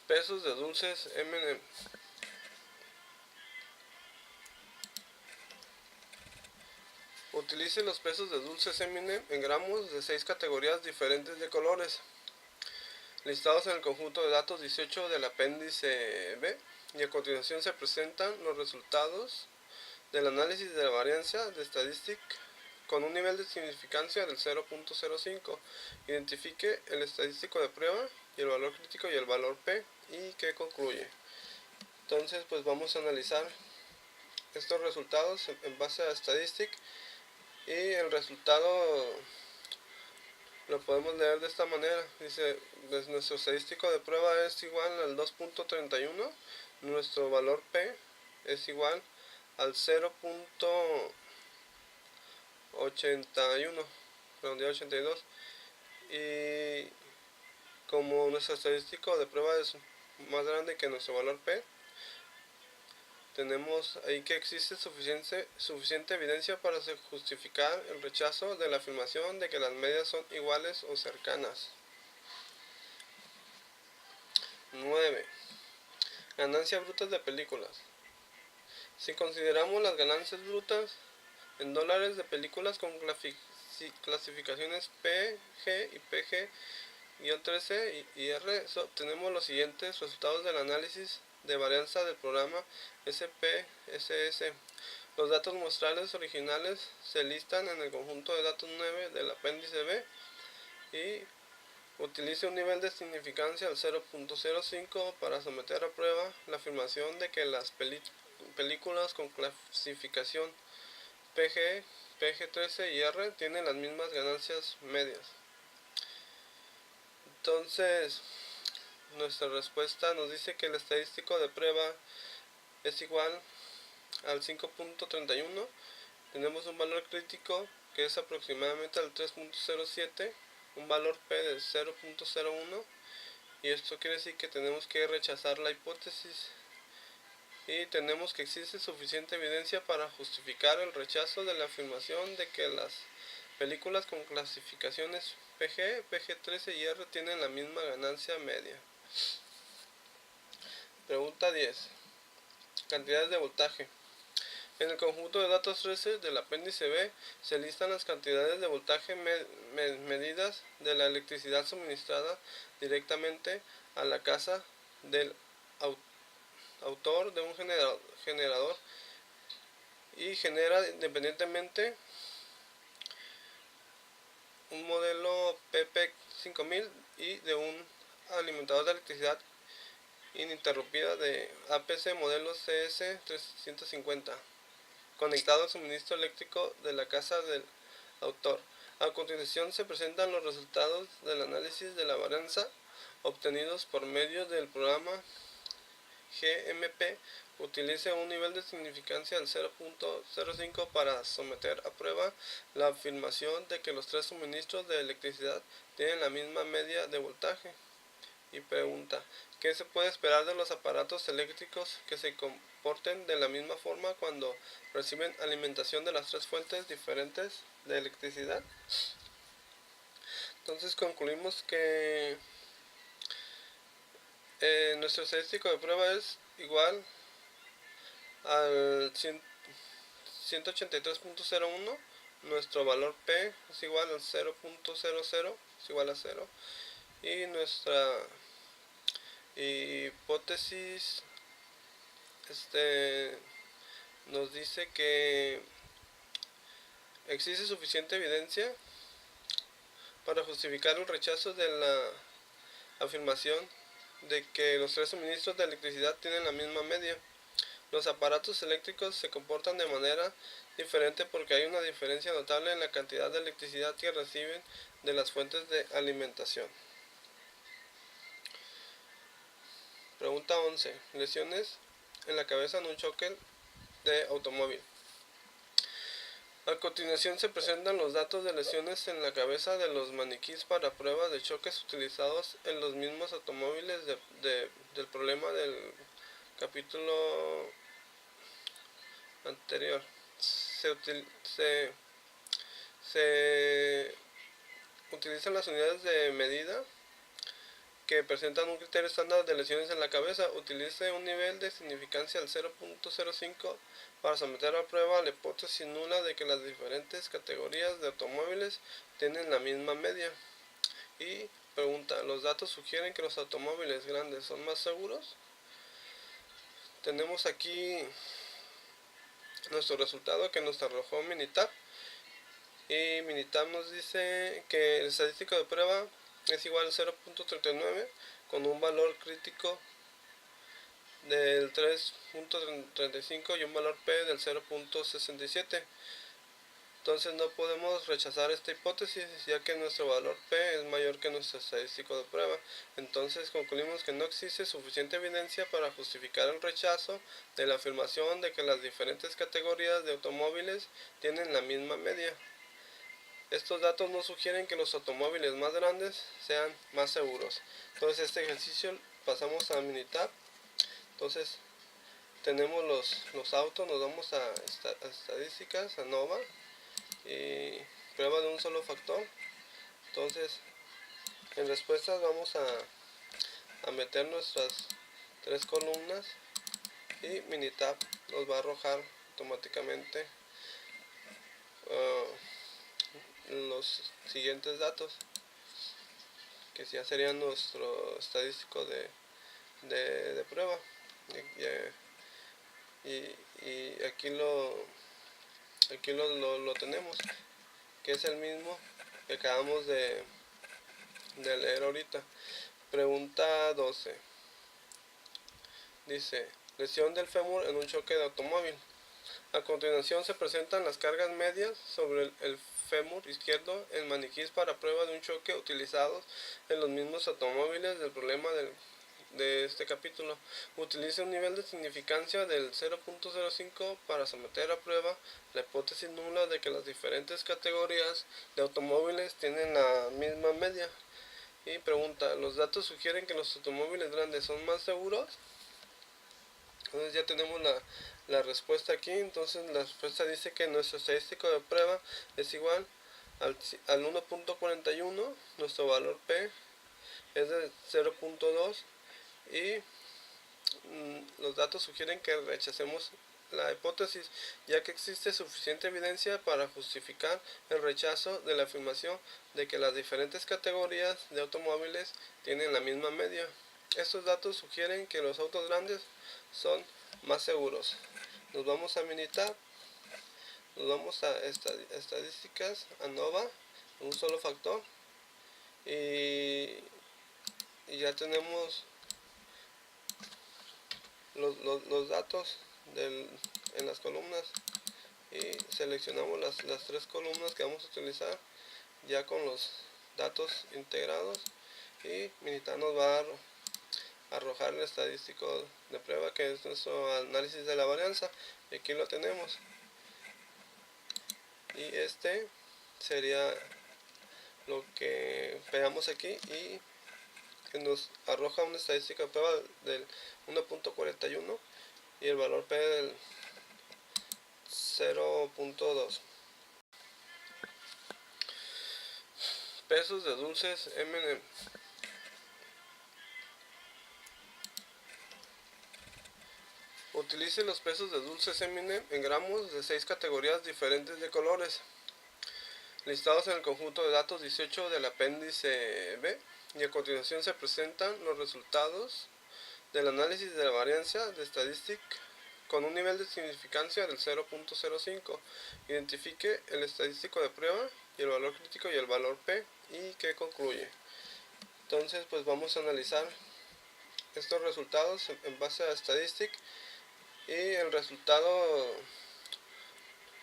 Pesos de dulces M&M. Utilice los pesos de dulces M&M en gramos de 6 categorías diferentes de colores, listados en el conjunto de datos 18 del apéndice B, y a continuación se presentan los resultados del análisis de la varianza de estadística con un nivel de significancia del 0.05. Identifique el estadístico de prueba y el valor crítico y el valor P, y que concluye. Entonces pues vamos a analizar estos resultados en base a estadística, y el resultado lo podemos leer de esta manera. Dice, pues nuestro estadístico de prueba es igual al 2.31, nuestro valor P es igual al 0.81, redondeado 82, y como nuestro estadístico de prueba es más grande que nuestro valor P, tenemos ahí que existe suficiente evidencia para justificar el rechazo de la afirmación de que las medias son iguales o cercanas. 9. Ganancias brutas de películas. Si consideramos las ganancias brutas en dólares de películas con clasificaciones P, G y PG-13 y R, obtenemos los siguientes resultados del análisis de varianza del programa SPSS. Los datos muestrales originales se listan en el conjunto de datos 9 del apéndice B, y utilice un nivel de significancia al 0.05 para someter a prueba la afirmación de que las películas con clasificación PG, PG-13 y R tienen las mismas ganancias medias. Entonces, nuestra respuesta nos dice que el estadístico de prueba es igual al 5.31. Tenemos un valor crítico que es aproximadamente al 3.07, un valor P de 0.01, y esto quiere decir que tenemos que rechazar la hipótesis, y tenemos que existe suficiente evidencia para justificar el rechazo de la afirmación de que las películas con clasificaciones PG, PG-13 y R tienen la misma ganancia media. Pregunta 10. Cantidades de voltaje. En el conjunto de datos 13 del apéndice B se listan las cantidades de voltaje medidas de la electricidad suministrada directamente a la casa del autor de un generador, y genera independientemente un modelo PP5000 y de un alimentador de electricidad ininterrumpida de APC modelo CS350 conectado al suministro eléctrico de la casa del autor. A continuación se presentan los resultados del análisis de la varianza obtenidos por medio del programa GMP. Utilice un nivel de significancia del 0.05 para someter a prueba la afirmación de que los tres suministros de electricidad tienen la misma media de voltaje. Y pregunta, ¿qué se puede esperar de los aparatos eléctricos que se comporten de la misma forma cuando reciben alimentación de las tres fuentes diferentes de electricidad? Entonces concluimos que nuestro estadístico de prueba es igual al 183.01, nuestro valor P es igual al 0.00, es igual a 0, y nuestra hipótesis nos dice que existe suficiente evidencia para justificar el rechazo de la afirmación de que los tres suministros de electricidad tienen la misma media. Los aparatos eléctricos se comportan de manera diferente porque hay una diferencia notable en la cantidad de electricidad que reciben de las fuentes de alimentación. Pregunta 11. Lesiones en la cabeza en un choque de automóvil. A continuación se presentan los datos de lesiones en la cabeza de los maniquíes para pruebas de choques utilizados en los mismos automóviles del problema del capítulo anterior. Se utilizan las unidades de medida que presentan un criterio estándar de lesiones en la cabeza. Utilice un nivel de significancia del 0.05 para someter a prueba la hipótesis nula de que las diferentes categorías de automóviles tienen la misma media. Y pregunta, ¿los datos sugieren que los automóviles grandes son más seguros? Tenemos aquí nuestro resultado que nos arrojó Minitab. Y Minitab nos dice que el estadístico de prueba es igual a 0.39 con un valor crítico del 3.35 y un valor P del 0.67. Entonces no podemos rechazar esta hipótesis, ya que nuestro valor P es mayor que nuestro estadístico de prueba. Entonces concluimos que no existe suficiente evidencia para justificar el rechazo de la afirmación de que las diferentes categorías de automóviles tienen la misma media. Estos datos no sugieren que los automóviles más grandes sean más seguros. Entonces este ejercicio pasamos a Minitab. Entonces tenemos los autos, nos vamos a estadísticas, a Nova y prueba de un solo factor. Entonces en respuestas vamos a meter nuestras tres columnas y Minitab nos va a arrojar automáticamente los siguientes datos, que ya serían nuestro estadístico de prueba. Y aquí lo tenemos, que es el mismo que acabamos de leer ahorita. Pregunta 12. Dice, lesión del fémur en un choque de automóvil. A continuación se presentan las cargas medias sobre el fémur izquierdo en maniquís para prueba de un choque utilizados en los mismos automóviles del problema de este capítulo. Utiliza un nivel de significancia del 0.05 para someter a prueba la hipótesis nula de que las diferentes categorías de automóviles tienen la misma media. Y pregunta, ¿los datos sugieren que los automóviles grandes son más seguros? Entonces ya tenemos la respuesta aquí. Entonces la respuesta dice que nuestro estadístico de prueba es igual al 1.41, nuestro valor P es de 0.2 y los datos sugieren que rechacemos la hipótesis, ya que existe suficiente evidencia para justificar el rechazo de la afirmación de que las diferentes categorías de automóviles tienen la misma media. Estos datos sugieren que los autos grandes son más seguros. Nos vamos a Minitab, nos vamos a estadísticas, a Nova, un solo factor, y ya tenemos los datos en las columnas, y seleccionamos las tres columnas que vamos a utilizar ya con los datos integrados, y Minitab nos va a arrojar el estadístico de prueba, que es nuestro análisis de la varianza, y aquí lo tenemos, y este sería lo que pegamos aquí, y que nos arroja una estadística de prueba del 1.41 y el valor P del 0.2. Pesos de dulces M&M. Utilice los pesos de dulces M&M en gramos de 6 categorías diferentes de colores, listados en el conjunto de datos 18 del apéndice B, y a continuación se presentan los resultados del análisis de la varianza de Statistic con un nivel de significancia del 0.05. Identifique el estadístico de prueba y el valor crítico y el valor P, y que concluye. Entonces pues vamos a analizar estos resultados en base a Statistic, y el resultado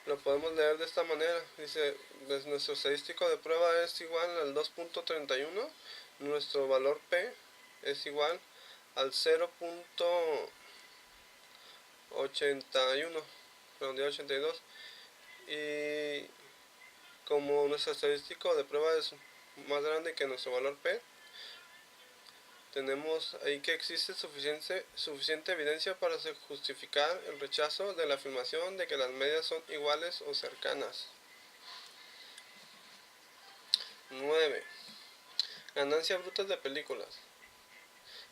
lo podemos leer de esta manera. Dice, pues nuestro estadístico de prueba es igual al 2.31, nuestro valor P es igual al 0.81, perdón, 82, y como nuestro estadístico de prueba es más grande que nuestro valor P, tenemos ahí que existe suficiente evidencia para justificar el rechazo de la afirmación de que las medias son iguales o cercanas. 9. Ganancias brutas de películas.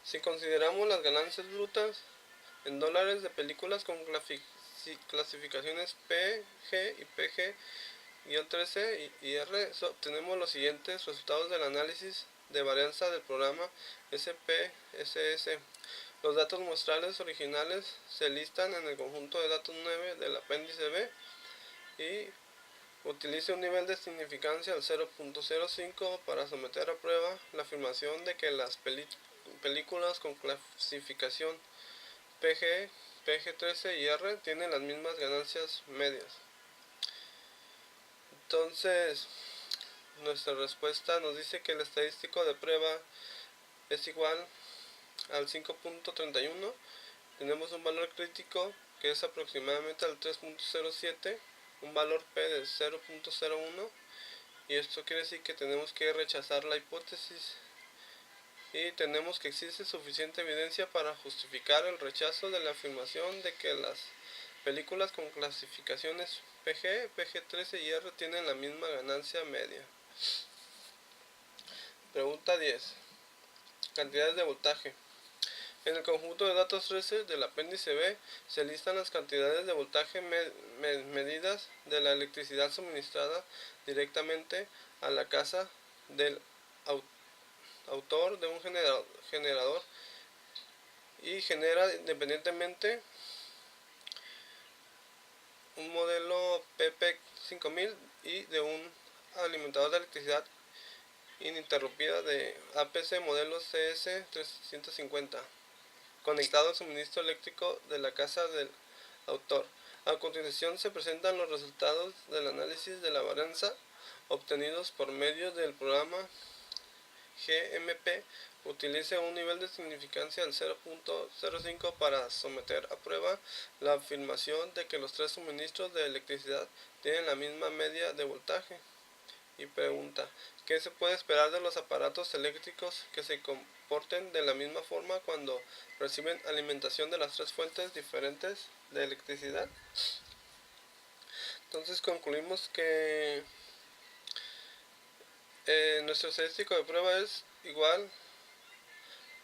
Si consideramos las ganancias brutas en dólares de películas con clasificaciones P, G y PG-13 y R, obtenemos los siguientes resultados del análisis de varianza del programa SPSS. Los datos muestrales originales se listan en el conjunto de datos 9 del apéndice B y utilice un nivel de significancia al 0.05 para someter a prueba la afirmación de que las películas con clasificación PG, PG-13 y R tienen las mismas ganancias medias. Entonces, nuestra respuesta nos dice que el estadístico de prueba es igual al 5.31. Tenemos un valor crítico que es aproximadamente al 3.07, un valor P de 0.01, y esto quiere decir que tenemos que rechazar la hipótesis y tenemos que existe suficiente evidencia para justificar el rechazo de la afirmación de que las películas con clasificaciones PG, PG-13 y R tienen la misma ganancia media. Pregunta 10. Cantidades de voltaje. En el conjunto de datos 13 del apéndice B se listan las cantidades de voltaje medidas de la electricidad suministrada directamente a la casa del autor de un generador y genera independientemente un modelo PP5000 y de un alimentador de electricidad ininterrumpida de APC modelo CS350 conectado al suministro eléctrico de la casa del autor. A continuación se presentan los resultados del análisis de la varianza obtenidos por medio del programa GMP. Utilice un nivel de significancia del 0.05 para someter a prueba la afirmación de que los tres suministros de electricidad tienen la misma media de voltaje. Y pregunta, ¿qué se puede esperar de los aparatos eléctricos que se comporten de la misma forma cuando reciben alimentación de las tres fuentes diferentes de electricidad? Entonces concluimos que nuestro estadístico de prueba es igual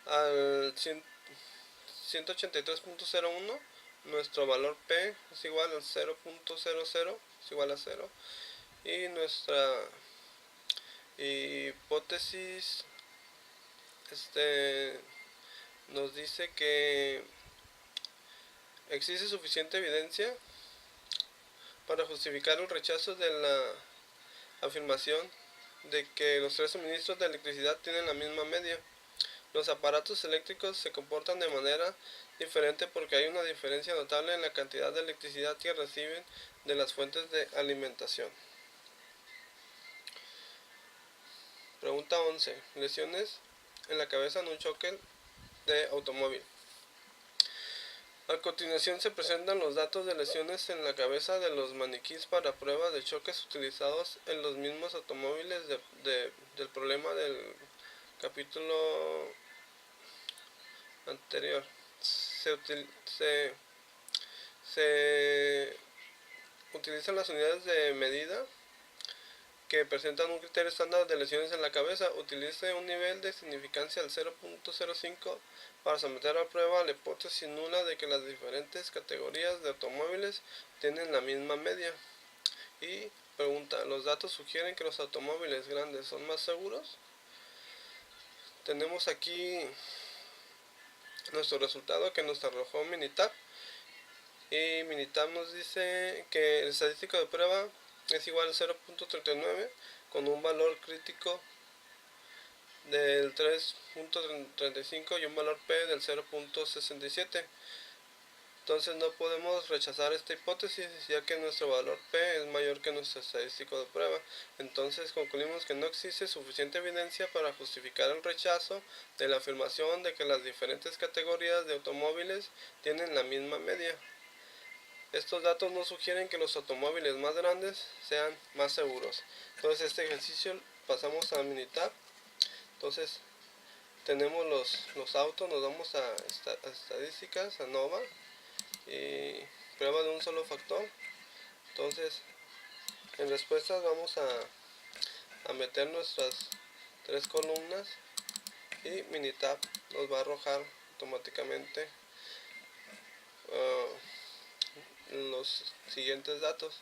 al 183.01, nuestro valor P es igual al 0.00, es igual a 0, y nuestra hipótesis nos dice que existe suficiente evidencia para justificar el rechazo de la afirmación de que los tres suministros de electricidad tienen la misma media. Los aparatos eléctricos se comportan de manera diferente porque hay una diferencia notable en la cantidad de electricidad que reciben de las fuentes de alimentación. Pregunta 11. Lesiones en la cabeza en un choque de automóvil. A continuación se presentan los datos de lesiones en la cabeza de los maniquíes para prueba de choques utilizados en los mismos automóviles del problema del capítulo anterior. Se utilizan las unidades de medida que presentan un criterio estándar de lesiones en la cabeza. Utilice un nivel de significancia al 0.05 para someter a prueba la hipótesis nula de que las diferentes categorías de automóviles tienen la misma media. Y pregunta, ¿los datos sugieren que los automóviles grandes son más seguros? Tenemos aquí nuestro resultado que nos arrojó Minitab, y Minitab nos dice que el estadístico de prueba es igual a 0.39 con un valor crítico del 3.35 y un valor P del 0.67. Entonces no podemos rechazar esta hipótesis ya que nuestro valor P es mayor que nuestro estadístico de prueba. Entonces concluimos que no existe suficiente evidencia para justificar el rechazo de la afirmación de que las diferentes categorías de automóviles tienen la misma media. Estos datos no sugieren que los automóviles más grandes sean más seguros. Entonces este ejercicio pasamos a Minitab. Entonces tenemos los autos, nos vamos a estadísticas, a Nova, y prueba de un solo factor. Entonces en respuestas vamos a meter nuestras tres columnas y Minitab nos va a arrojar automáticamente los siguientes datos,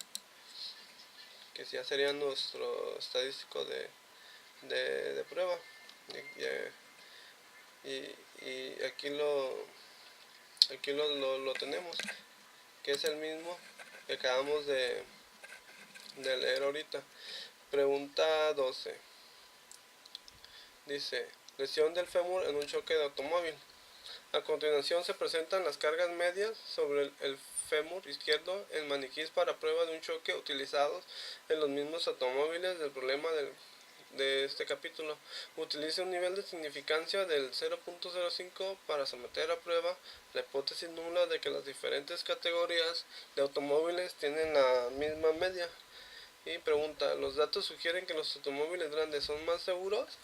que ya serían nuestro estadístico de prueba. Y aquí lo tenemos, que es el mismo que acabamos de leer ahorita. Pregunta 12. Dice: lesión del fémur en un choque de automóvil. A continuación se presentan las cargas medias sobre el fémur izquierdo en maniquís para prueba de un choque utilizados en los mismos automóviles del problema de este capítulo. Utilice un nivel de significancia del 0.05 para someter a prueba la hipótesis nula de que las diferentes categorías de automóviles tienen la misma media. Y pregunta: ¿los datos sugieren que los automóviles grandes son más seguros?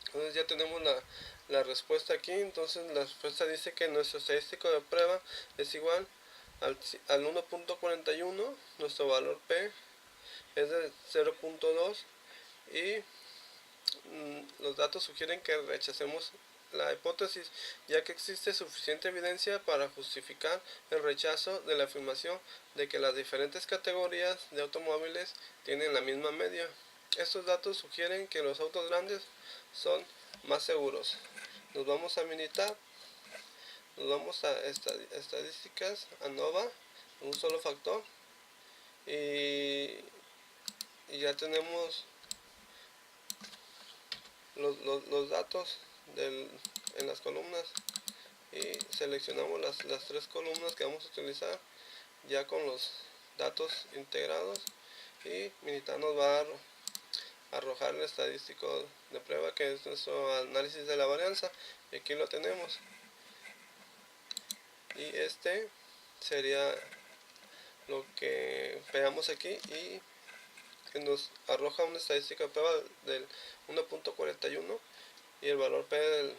Entonces ya tenemos la respuesta aquí. Entonces la respuesta dice que nuestro estadístico de prueba es igual al 1.41, nuestro valor P es de 0.2 y los datos sugieren que rechacemos la hipótesis, ya que existe suficiente evidencia para justificar el rechazo de la afirmación de que las diferentes categorías de automóviles tienen la misma media. Estos datos sugieren que los autos grandes son más seguros. Nos vamos a Minitab, nos vamos a estadísticas, a Nova, un solo factor, y ya tenemos los datos en las columnas, y seleccionamos las tres columnas que vamos a utilizar ya con los datos integrados, y Minitab nos va a arrojar el estadístico de prueba, que es nuestro análisis de la varianza, y aquí lo tenemos. Y este sería lo que pegamos aquí, y que nos arroja una estadística de prueba del 1.41 y el valor P del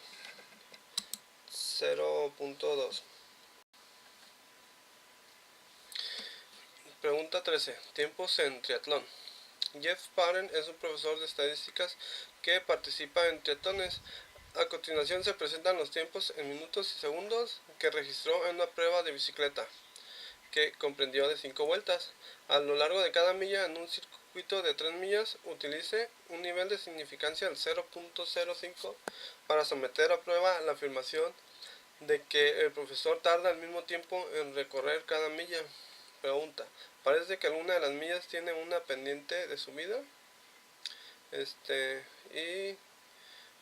0.2. Pregunta 13. Tiempos en triatlón. Jeff Parent es un profesor de estadísticas que participa en triatlones. A continuación se presentan los tiempos en minutos y segundos que registró en una prueba de bicicleta, que comprendió de 5 vueltas. A lo largo de cada milla en un circuito de 3 millas, utilice un nivel de significancia del 0.05 para someter a prueba la afirmación de que el profesor tarda el mismo tiempo en recorrer cada milla. Pregunta: parece que alguna de las millas tiene una pendiente de subida. Y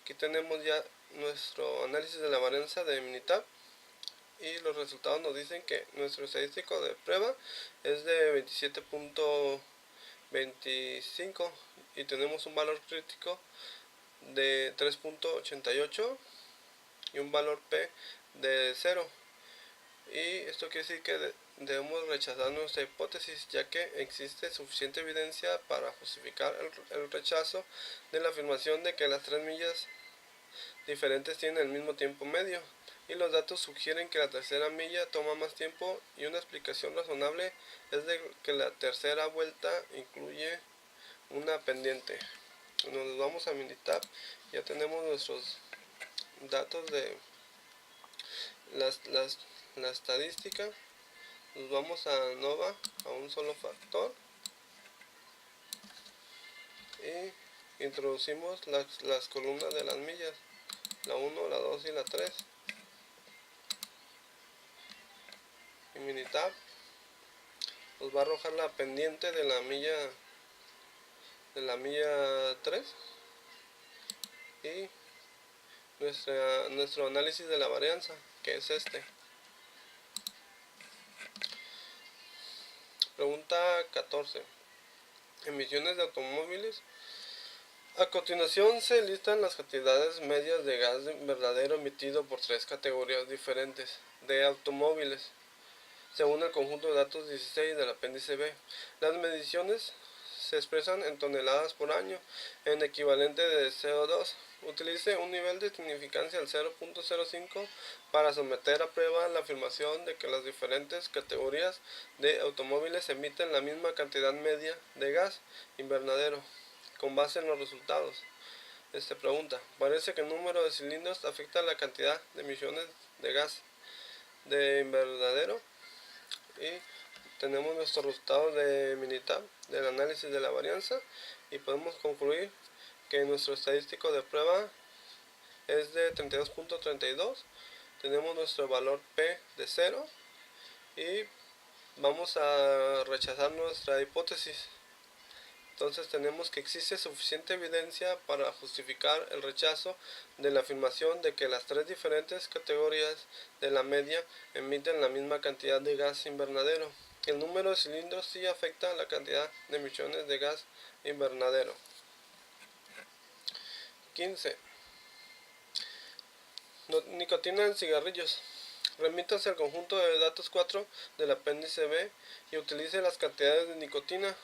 aquí tenemos ya nuestro análisis de la varianza de Minitab, y los resultados nos dicen que nuestro estadístico de prueba es de 27.25 y tenemos un valor crítico de 3.88 y un valor P de 0. Y esto quiere decir que debemos rechazar nuestra hipótesis, ya que existe suficiente evidencia para justificar el rechazo de la afirmación de que las 3 millas diferentes tienen el mismo tiempo medio, y los datos sugieren que la tercera milla toma más tiempo, y una explicación razonable es de que la tercera vuelta incluye una pendiente. Nos vamos a Minitab, ya tenemos nuestros datos de la estadística. Nos vamos a Nova, a un solo factor, y introducimos las columnas de las millas, la 1, la 2 y la 3. Y Minitab nos va a arrojar la pendiente de la milla 3 y nuestro análisis de la varianza, que es este. Pregunta 14. Emisiones de automóviles. A continuación se listan las cantidades medias de gas verdadero emitido por tres categorías diferentes de automóviles, según el conjunto de datos 16 del apéndice B. Las mediciones se expresan en toneladas por año, en equivalente de CO2. Utilice un nivel de significancia del 0.05 para someter a prueba la afirmación de que las diferentes categorías de automóviles emiten la misma cantidad media de gas invernadero, con base en los resultados. Pregunta, parece que el número de cilindros afecta la cantidad de emisiones de gas de invernadero. Y tenemos nuestro resultado de Minitab del análisis de la varianza y podemos concluir que nuestro estadístico de prueba es de 32.32. Tenemos nuestro valor P de 0 y vamos a rechazar nuestra hipótesis. Entonces tenemos que existe suficiente evidencia para justificar el rechazo de la afirmación de que las tres diferentes categorías de la media emiten la misma cantidad de gas invernadero. El número de cilindros sí afecta la cantidad de emisiones de gas invernadero. 15. Nicotina en cigarrillos. Remítase al conjunto de datos 4 del apéndice B y utilice las cantidades de nicotina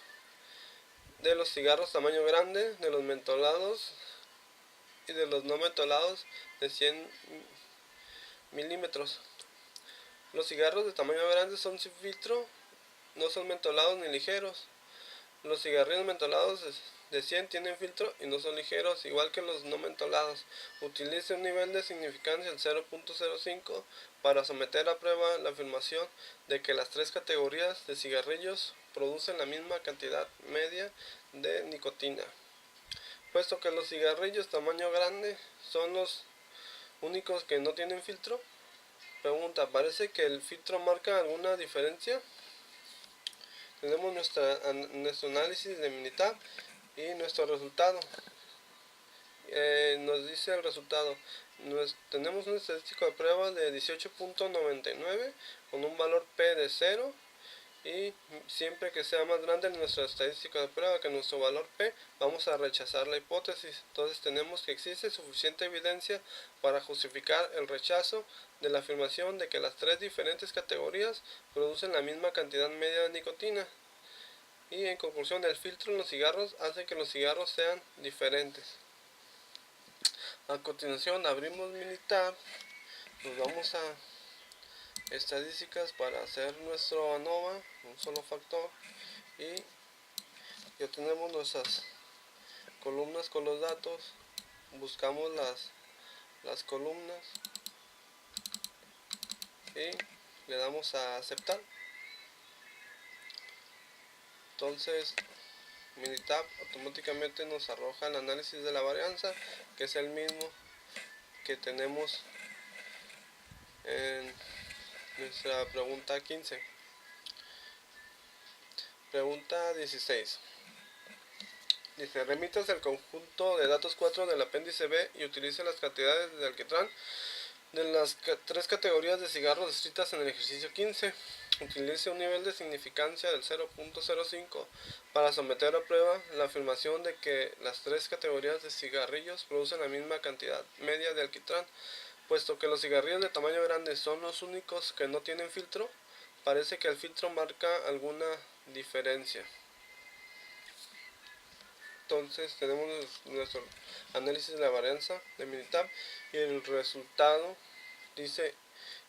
de los cigarros tamaño grande, de los mentolados y de los no mentolados de 100 milímetros. Los cigarros de tamaño grande son sin filtro, no son mentolados ni ligeros. Los cigarrillos mentolados de 100 tienen filtro y no son ligeros, igual que los no mentolados. Utilice un nivel de significancia del 0.05 para someter a prueba la afirmación de que las tres categorías de cigarrillos producen la misma cantidad media de nicotina. Puesto que los cigarrillos tamaño grande son los únicos que no tienen filtro, pregunta, ¿parece que el filtro marca alguna diferencia? Tenemos nuestro análisis de Minitab y nuestro resultado. Nos dice el resultado. Tenemos un estadístico de prueba de 18.99 con un valor P de 0. Y siempre que sea más grande nuestra estadística de prueba que nuestro valor P, vamos a rechazar la hipótesis. Entonces tenemos que existe suficiente evidencia para justificar el rechazo de la afirmación de que las tres diferentes categorías producen la misma cantidad media de nicotina. Y en conclusión, el filtro en los cigarros hace que los cigarros sean diferentes. A continuación abrimos Minitab, nos vamos a estadísticas para hacer nuestro ANOVA, un solo factor, y ya tenemos nuestras columnas con los datos. Buscamos las columnas y le damos a aceptar. Entonces Minitab automáticamente nos arroja el análisis de la varianza, que es el mismo que tenemos en nuestra pregunta 15. Pregunta 16. Dice, remítase al conjunto de datos 4 del apéndice B y utilice las cantidades de alquitrán de las tres categorías de cigarros descritas en el ejercicio 15. Utilice un nivel de significancia del 0.05 para someter a prueba la afirmación de que las tres categorías de cigarrillos producen la misma cantidad media de alquitrán. Puesto que los cigarrillos de tamaño grande son los únicos que no tienen filtro, parece que el filtro marca alguna diferencia. Entonces tenemos nuestro análisis de la varianza de Minitab y el resultado dice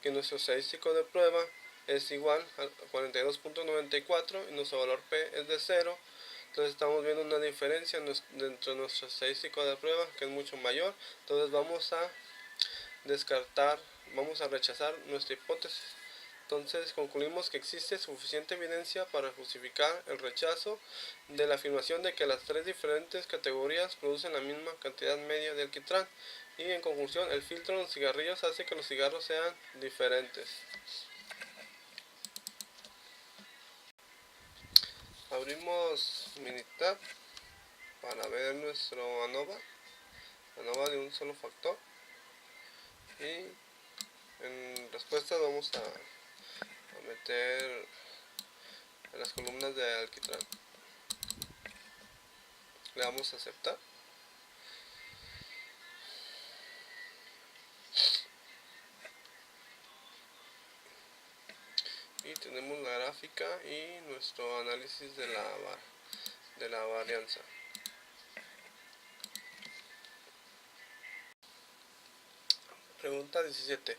que nuestro estadístico de prueba es igual a 42.94 y nuestro valor P es de 0. Entonces estamos viendo una diferencia dentro de nuestro estadístico de prueba que es mucho mayor. Entonces vamos a descartar, vamos a rechazar nuestra hipótesis. Entonces concluimos que existe suficiente evidencia para justificar el rechazo de la afirmación de que las tres diferentes categorías producen la misma cantidad media de alquitrán. Y en conclusión, el filtro en los cigarrillos hace que los cigarros sean diferentes. Abrimos Minitab para ver nuestro ANOVA de un solo factor. Y en respuesta vamos a meter las columnas de alquitrán. Le damos a aceptar. Y tenemos la gráfica y nuestro análisis de la varianza. Pregunta 17.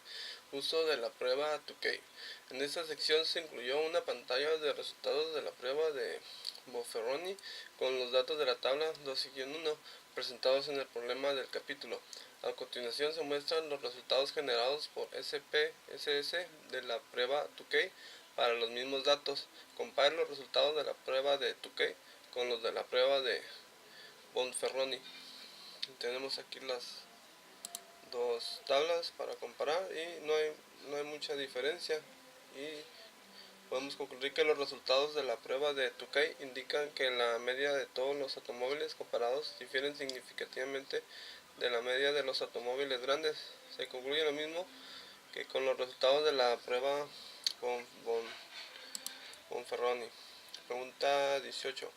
Uso de la prueba Tukey. En esta sección se incluyó una pantalla de resultados de la prueba de Bofferoni con los datos de la tabla 2-1. presentados en el problema del capítulo. A continuación se muestran los resultados generados por SPSS de la prueba Tukey para los mismos datos. Compare los resultados de la prueba de Tukey con los de la prueba de Bonferroni. Tenemos aquí las dos tablas para comparar y no hay mucha diferencia, y podemos concluir que los resultados de la prueba de Tukey indican que la media de todos los automóviles comparados difieren significativamente de la media de los automóviles grandes. Se concluye lo mismo que con los resultados de la prueba Bonferroni. Pregunta 18.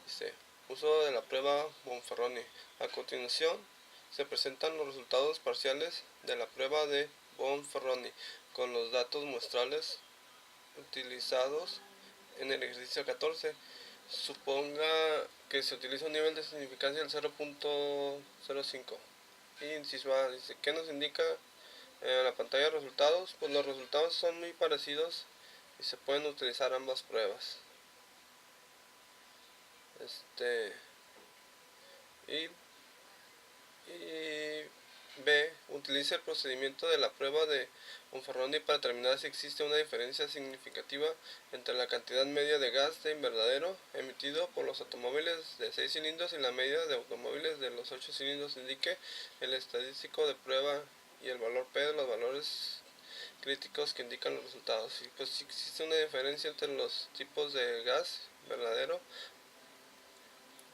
Dice: uso de la prueba Bonferroni. A continuación se presentan los resultados parciales de la prueba de Bonferroni con los datos muestrales utilizados en el ejercicio 14. Suponga que se utiliza un nivel de significancia del 0.05. Y inciso A dice: ¿qué nos indica la pantalla de resultados? Pues los resultados son muy parecidos y se pueden utilizar ambas pruebas. Y B. Utiliza el procedimiento de la prueba de Bonferroni para determinar si existe una diferencia significativa entre la cantidad media de gas de invernadero emitido por los automóviles de 6 cilindros y la media de automóviles de los 8 cilindros. Indique el estadístico de prueba y el valor P de los valores críticos que indican los resultados. Y pues si existe una diferencia entre los tipos de gas invernadero,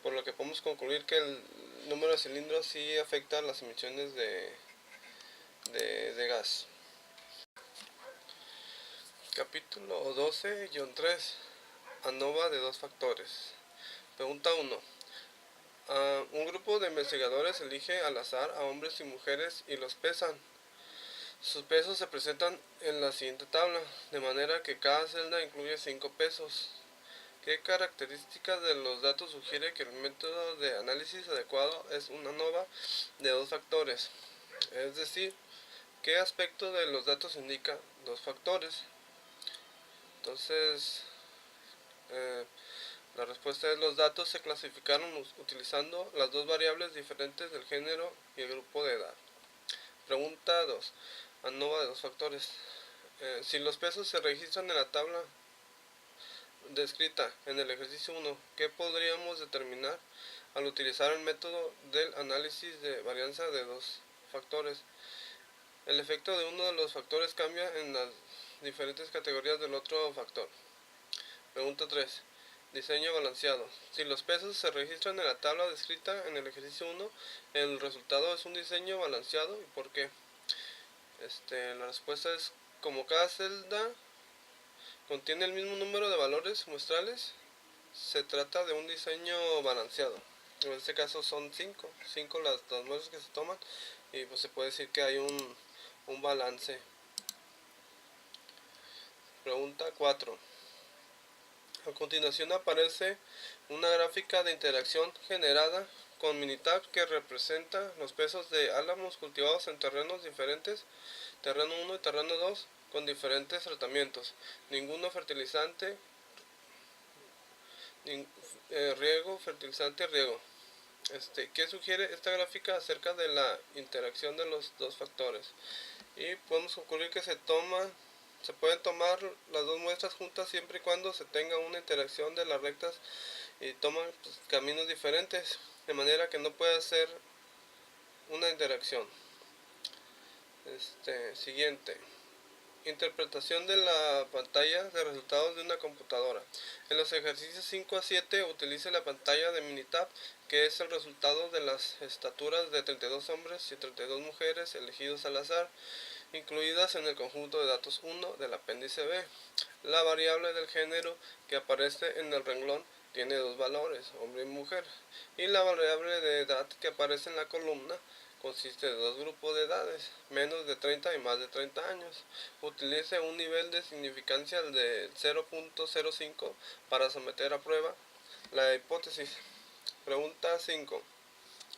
por lo que podemos concluir que el número de cilindros sí afecta las emisiones de gas. Capítulo 12-3. ANOVA de dos factores. Pregunta 1. Un grupo de investigadores elige al azar a hombres y mujeres y los pesan. Sus pesos se presentan en la siguiente tabla, de manera que cada celda incluye 5 pesos. ¿Qué características de los datos sugiere que el método de análisis adecuado es una ANOVA de dos factores? Es decir, ¿qué aspecto de los datos indica dos factores? Entonces, la respuesta es: los datos se clasificaron utilizando las dos variables diferentes del género y el grupo de edad. Pregunta 2. ANOVA de dos factores. Si los pesos se registran en la tabla descrita en el ejercicio 1, ¿qué podríamos determinar al utilizar el método del análisis de varianza de dos factores? El efecto de uno de los factores cambia en las diferentes categorías del otro factor. Pregunta 3. Diseño balanceado. Si los pesos se registran en la tabla descrita en el ejercicio 1, el resultado es un diseño balanceado. ¿Y por qué? La respuesta es: como cada celda contiene el mismo número de valores muestrales, se trata de un diseño balanceado. En este caso son 5 las muestras que se toman, y pues se puede decir que hay un balance. Pregunta 4. A continuación aparece una gráfica de interacción generada con Minitab que representa los pesos de álamos cultivados en terrenos diferentes, terreno 1 y terreno 2, con diferentes tratamientos: ninguno, fertilizante, riego, fertilizante, riego. ¿Qué sugiere esta gráfica acerca de la interacción de los dos factores? Y podemos concluir que se pueden tomar las dos muestras juntas siempre y cuando se tenga una interacción de las rectas y toman caminos diferentes, de manera que no puede ser una interacción. Siguiente. Interpretación de la pantalla de resultados de una computadora. En los ejercicios 5 a 7 utilice la pantalla de Minitab, que es el resultado de las estaturas de 32 hombres y 32 mujeres elegidos al azar, incluidas en el conjunto de datos 1 del apéndice B. La variable del género que aparece en el renglón tiene dos valores, hombre y mujer, y la variable de edad que aparece en la columna consiste de dos grupos de edades, menos de 30 y más de 30 años. Utilice un nivel de significancia de 0.05 para someter a prueba la hipótesis. Pregunta 5.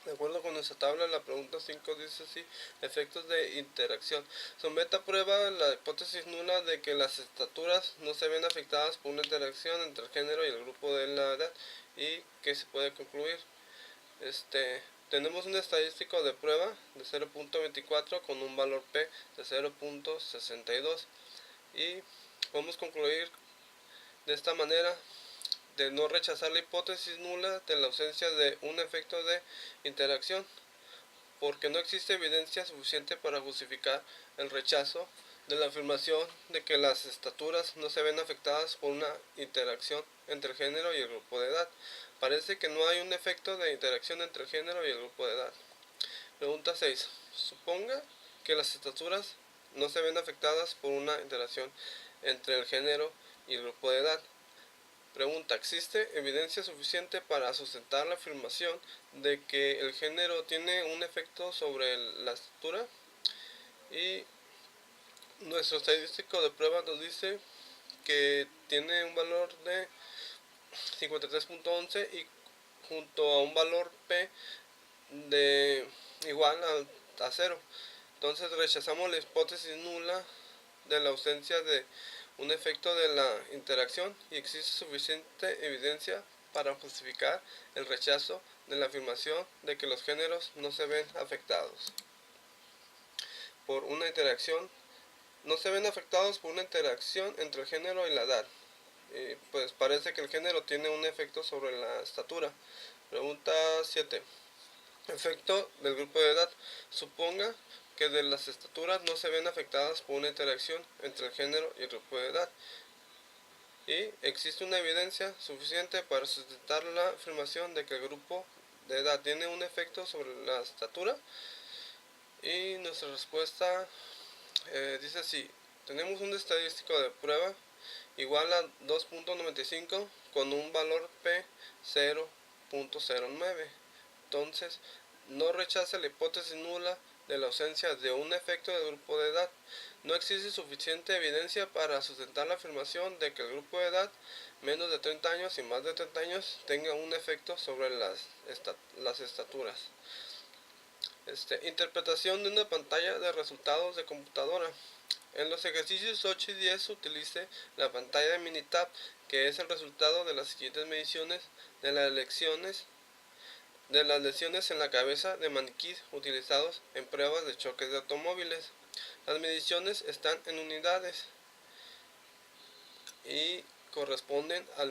De acuerdo con nuestra tabla, la pregunta 5 dice así: efectos de interacción. Someta a prueba la hipótesis nula de que las estaturas no se ven afectadas por una interacción entre el género y el grupo de la edad, y que se puede concluir. Tenemos un estadístico de prueba de 0.24 con un valor P de 0.62 y podemos concluir de esta manera de no rechazar la hipótesis nula de la ausencia de un efecto de interacción, porque no existe evidencia suficiente para justificar el rechazo de la afirmación de que las estaturas no se ven afectadas por una interacción entre el género y el grupo de edad. Parece que no hay un efecto de interacción entre el género y el grupo de edad. Pregunta 6. Suponga que las estaturas no se ven afectadas por una interacción entre el género y el grupo de edad. Pregunta, ¿existe evidencia suficiente para sustentar la afirmación de que el género tiene un efecto sobre la estatura? Y nuestro estadístico de prueba nos dice que tiene un valor de 53.11 y junto a un valor P de igual a 0. Entonces rechazamos la hipótesis nula de la ausencia de un efecto de la interacción y existe suficiente evidencia para justificar el rechazo de la afirmación de que los géneros no se ven afectados por una interacción entre el género y la edad. Pues parece que el género tiene un efecto sobre la estatura. Pregunta 7. Efecto del grupo de edad. Suponga que de las estaturas no se ven afectadas por una interacción entre el género y el grupo de edad. Y existe una evidencia suficiente para sustentar la afirmación de que el grupo de edad tiene un efecto sobre la estatura. Y nuestra respuesta dice así: tenemos un estadístico de prueba igual a 2.95 con un valor P 0.09. Entonces, no rechaza la hipótesis nula de la ausencia de un efecto del grupo de edad. No existe suficiente evidencia para sustentar la afirmación de que el grupo de edad menos de 30 años y más de 30 años tenga un efecto sobre las estaturas. Interpretación de una pantalla de resultados de computadora. En los ejercicios 8 y 10 utilice la pantalla de Minitab, que es el resultado de las siguientes mediciones de las lesiones en la cabeza de maniquís utilizados en pruebas de choques de automóviles. Las mediciones están en unidades y corresponden a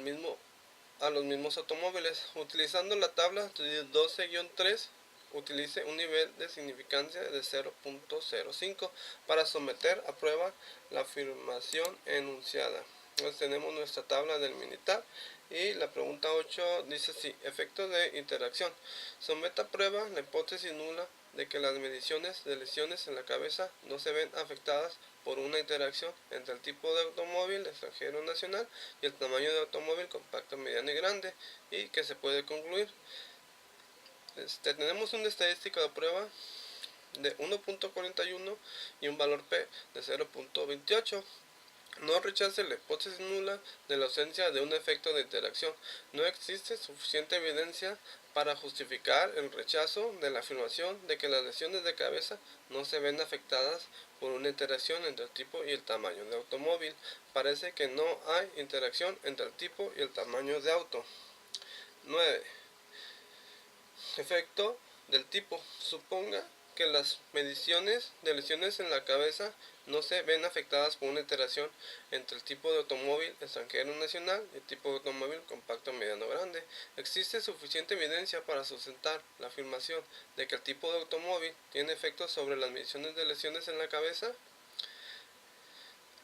los mismos automóviles. Utilizando la tabla 12-3, utilice un nivel de significancia de 0.05 para someter a prueba la afirmación enunciada. Entonces tenemos nuestra tabla del Minitab y la pregunta 8 dice así: efecto de interacción. Someta a prueba la hipótesis nula de que las mediciones de lesiones en la cabeza no se ven afectadas por una interacción entre el tipo de automóvil extranjero nacional y el tamaño de automóvil compacto, mediano y grande, y que se puede concluir. Tenemos un estadístico de prueba de 1.41 y un valor P de 0.28. No rechace la hipótesis nula de la ausencia de un efecto de interacción. No existe suficiente evidencia para justificar el rechazo de la afirmación de que las lesiones de cabeza no se ven afectadas por una interacción entre el tipo y el tamaño de automóvil. Parece que no hay interacción entre el tipo y el tamaño de auto. 9. Efecto del tipo. Suponga que las mediciones de lesiones en la cabeza no se ven afectadas por una interacción entre el tipo de automóvil extranjero nacional y el tipo de automóvil compacto mediano grande. Existe suficiente evidencia para sustentar la afirmación de que el tipo de automóvil tiene efectos sobre las mediciones de lesiones en la cabeza.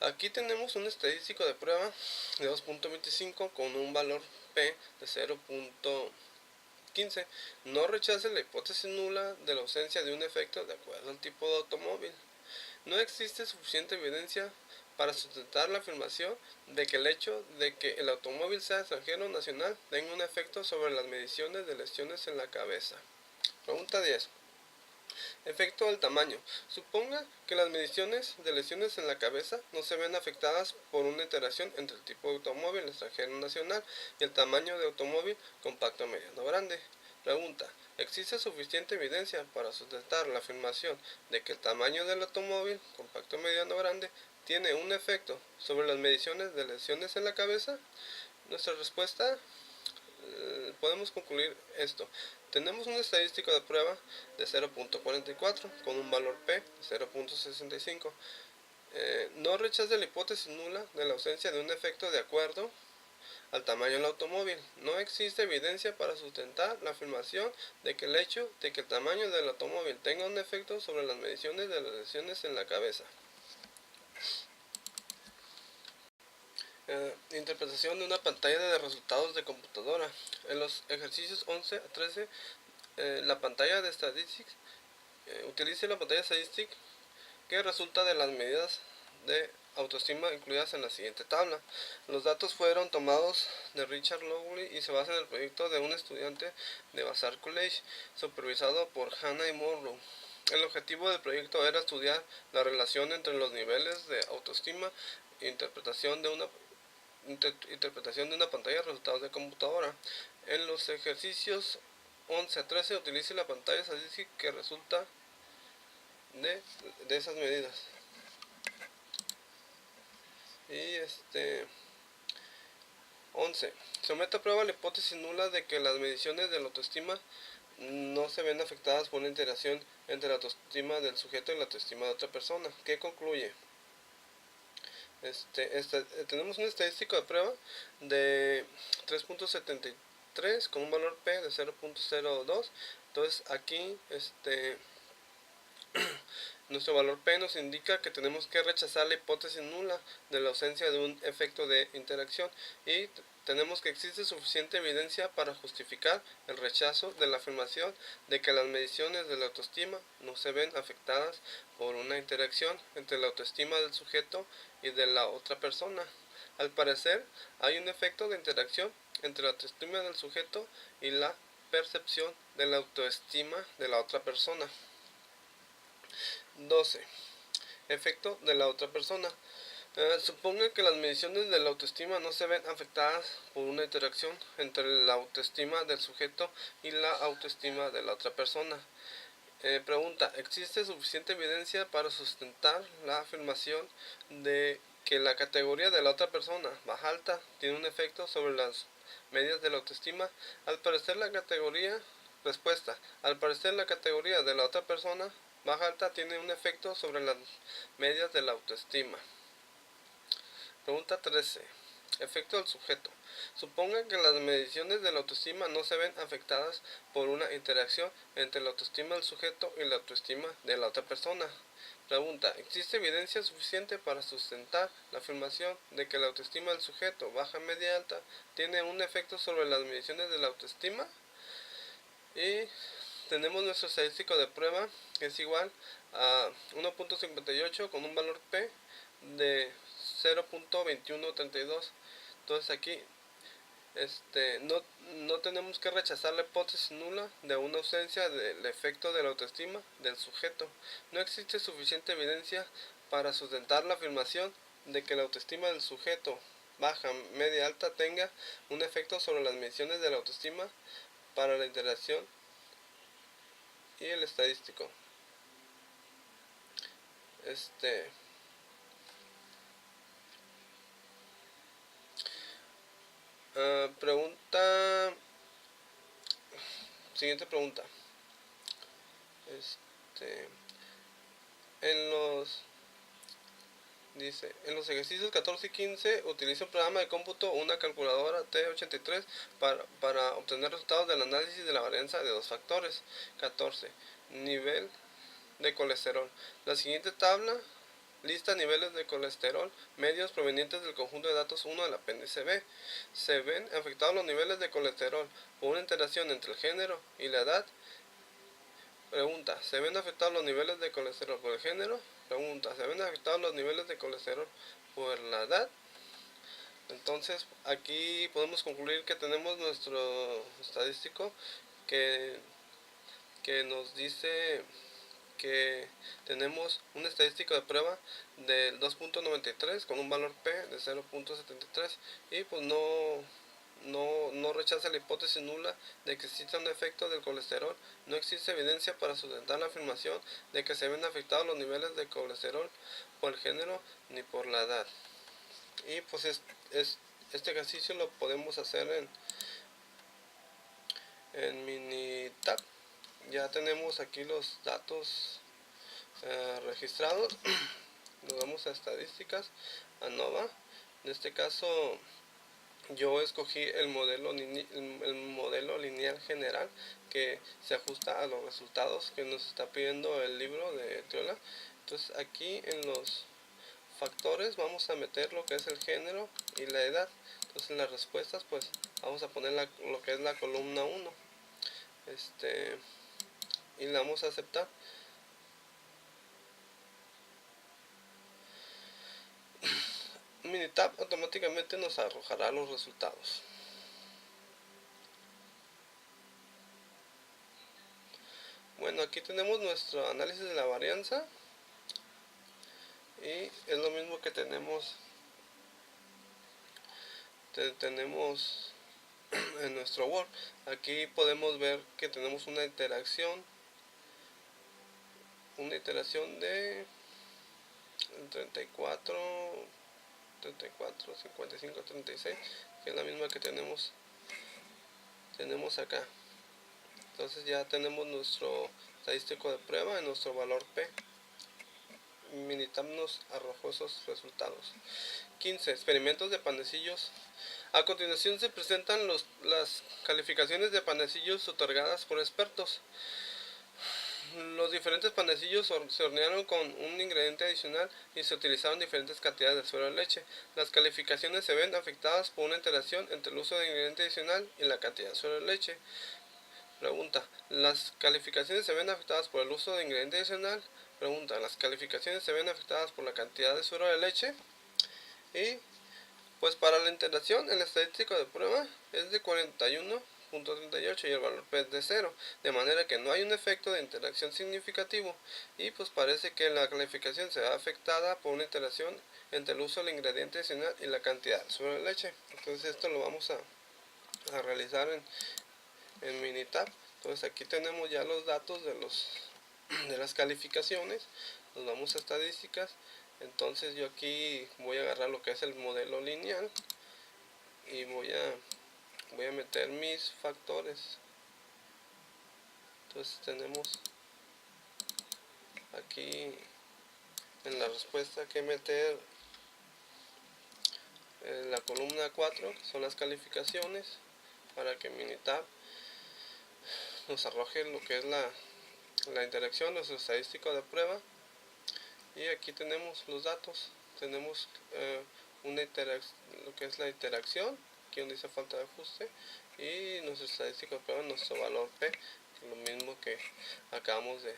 Aquí tenemos un estadístico de prueba de 2.25 con un valor P de 0.15. No rechace la hipótesis nula de la ausencia de un efecto de acuerdo al tipo de automóvil. No existe suficiente evidencia para sustentar la afirmación de que el hecho de que el automóvil sea extranjero o nacional tenga un efecto sobre las mediciones de lesiones en la cabeza. Pregunta 10. Efecto del tamaño. Suponga que las mediciones de lesiones en la cabeza no se ven afectadas por una interacción entre el tipo de automóvil extranjero nacional y el tamaño de automóvil compacto mediano grande. Pregunta: ¿existe suficiente evidencia para sustentar la afirmación de que el tamaño del automóvil compacto mediano grande tiene un efecto sobre las mediciones de lesiones en la cabeza? Nuestra respuesta podemos concluir esto. Tenemos un estadístico de prueba de 0.44 con un valor P de 0.65. No rechaza la hipótesis nula de la ausencia de un efecto de acuerdo al tamaño del automóvil. No existe evidencia para sustentar la afirmación de que el hecho de que el tamaño del automóvil tenga un efecto sobre las mediciones de las lesiones en la cabeza. Interpretación de una pantalla de resultados de computadora. En los ejercicios 11 a 13, la pantalla de Statistics utilice la pantalla Statistics que resulta de las medidas de autoestima incluidas en la siguiente tabla. Los datos fueron tomados de Richard Lowry y se basan en el proyecto de un estudiante de Vassar College, supervisado por Hannah y Monroe. El objetivo del proyecto era estudiar la relación entre los niveles de autoestima e interpretación de una pantalla de resultados de computadora. En los ejercicios 11 a 13 utilice la pantalla estadística que resulta de esas medidas. Y 11. Somete a prueba la hipótesis nula de que las mediciones de la autoestima no se ven afectadas por una interacción entre la autoestima del sujeto y la autoestima de otra persona. ¿Qué concluye? Tenemos un estadístico de prueba de 3.73 con un valor P de 0.02. Entonces aquí nuestro valor P nos indica que tenemos que rechazar la hipótesis nula de la ausencia de un efecto de interacción y tenemos que existe suficiente evidencia para justificar el rechazo de la afirmación de que las mediciones de la autoestima no se ven afectadas por una interacción entre la autoestima del sujeto y de la otra persona. Al parecer, hay un efecto de interacción entre la autoestima del sujeto y la percepción de la autoestima de la otra persona. 12. Efecto de la otra persona. Suponga que las mediciones de la autoestima no se ven afectadas por una interacción entre la autoestima del sujeto y la autoestima de la otra persona. Pregunta, ¿existe suficiente evidencia para sustentar la afirmación de que la categoría de la otra persona, baja alta, tiene un efecto sobre las medias de la autoestima? Al parecer la categoría, respuesta, al parecer la categoría de la otra persona, baja alta, tiene un efecto sobre las medias de la autoestima. Pregunta 13. Efecto del sujeto. Suponga que las mediciones de la autoestima no se ven afectadas por una interacción entre la autoestima del sujeto y la autoestima de la otra persona. Pregunta, ¿existe evidencia suficiente para sustentar la afirmación de que la autoestima del sujeto, baja, media, alta, tiene un efecto sobre las mediciones de la autoestima? Y tenemos nuestro estadístico de prueba, que es igual a 1.58 con un valor P de 0.2132. Entonces aquí no tenemos que rechazar la hipótesis nula de una ausencia del efecto de la autoestima del sujeto. No existe suficiente evidencia para sustentar la afirmación de que la autoestima del sujeto, baja, media, alta, tenga un efecto sobre las mediciones de la autoestima para la interacción y el estadístico. Siguiente pregunta. En los ejercicios 14 y 15 utiliza un programa de cómputo o una calculadora T83 para obtener resultados del análisis de la varianza de dos factores. 14. Nivel de colesterol. La siguiente tabla lista niveles de colesterol medios provenientes del conjunto de datos 1 del apéndice B. Se ven afectados los niveles de colesterol por una interacción entre el género y la edad. Pregunta, ¿se ven afectados los niveles de colesterol por el género? Pregunta, ¿se ven afectados los niveles de colesterol por la edad? Entonces, aquí podemos concluir que tenemos nuestro estadístico que nos dice que tenemos un estadístico de prueba del 2.93 con un valor P de 0.73 y pues no rechaza la hipótesis nula de que exista un efecto del colesterol. No existe evidencia para sustentar la afirmación de que se ven afectados los niveles de colesterol por el género ni por la edad. Y pues este ejercicio lo podemos hacer En Minitab ya tenemos aquí los datos registrados. Nos vamos a estadísticas, a ANOVA. En este caso yo escogí el modelo lineal general, que se ajusta a los resultados que nos está pidiendo el libro de Triola. Entonces aquí en los factores vamos a meter lo que es el género y la edad. Entonces en las respuestas pues vamos a poner lo que es la columna 1, y la vamos a aceptar. Minitab automáticamente nos arrojará los resultados. Bueno, aquí tenemos nuestro análisis de la varianza y es lo mismo que tenemos en nuestro Word. Aquí podemos ver que tenemos una iteración de 34, 55, 36, que es la misma que tenemos acá. Entonces ya tenemos nuestro estadístico de prueba en nuestro valor P. Minitab nos arrojó esos resultados. 15. Experimentos de panecillos. A continuación se presentan las calificaciones de panecillos otorgadas por expertos. Los diferentes panecillos se hornearon con un ingrediente adicional y se utilizaron diferentes cantidades de suero de leche. Las calificaciones se ven afectadas por una interacción entre el uso de ingrediente adicional y la cantidad de suero de leche. Pregunta: ¿las calificaciones se ven afectadas por el uso de ingrediente adicional? Pregunta: ¿las calificaciones se ven afectadas por la cantidad de suero de leche? Y pues para la interacción, el estadístico de prueba es de 41.38 y el valor P es de 0, de manera que no hay un efecto de interacción significativo, y pues parece que la calificación se ve afectada por una interacción entre el uso del ingrediente adicional y la cantidad de suero de leche. Entonces esto lo vamos a realizar en Minitab. Entonces aquí tenemos ya los datos de las calificaciones. Nos vamos a estadísticas. Entonces yo aquí voy a agarrar lo que es el modelo lineal y voy a meter mis factores. Entonces tenemos aquí en la respuesta que meter la columna 4, que son las calificaciones, para que Minitab nos arroje lo que es la interacción, nuestro estadístico de prueba. Y aquí tenemos los datos. Tenemos lo que es la interacción, aquí donde dice falta de ajuste, y nuestro estadístico de prueba, nuestro valor P, que es lo mismo que acabamos de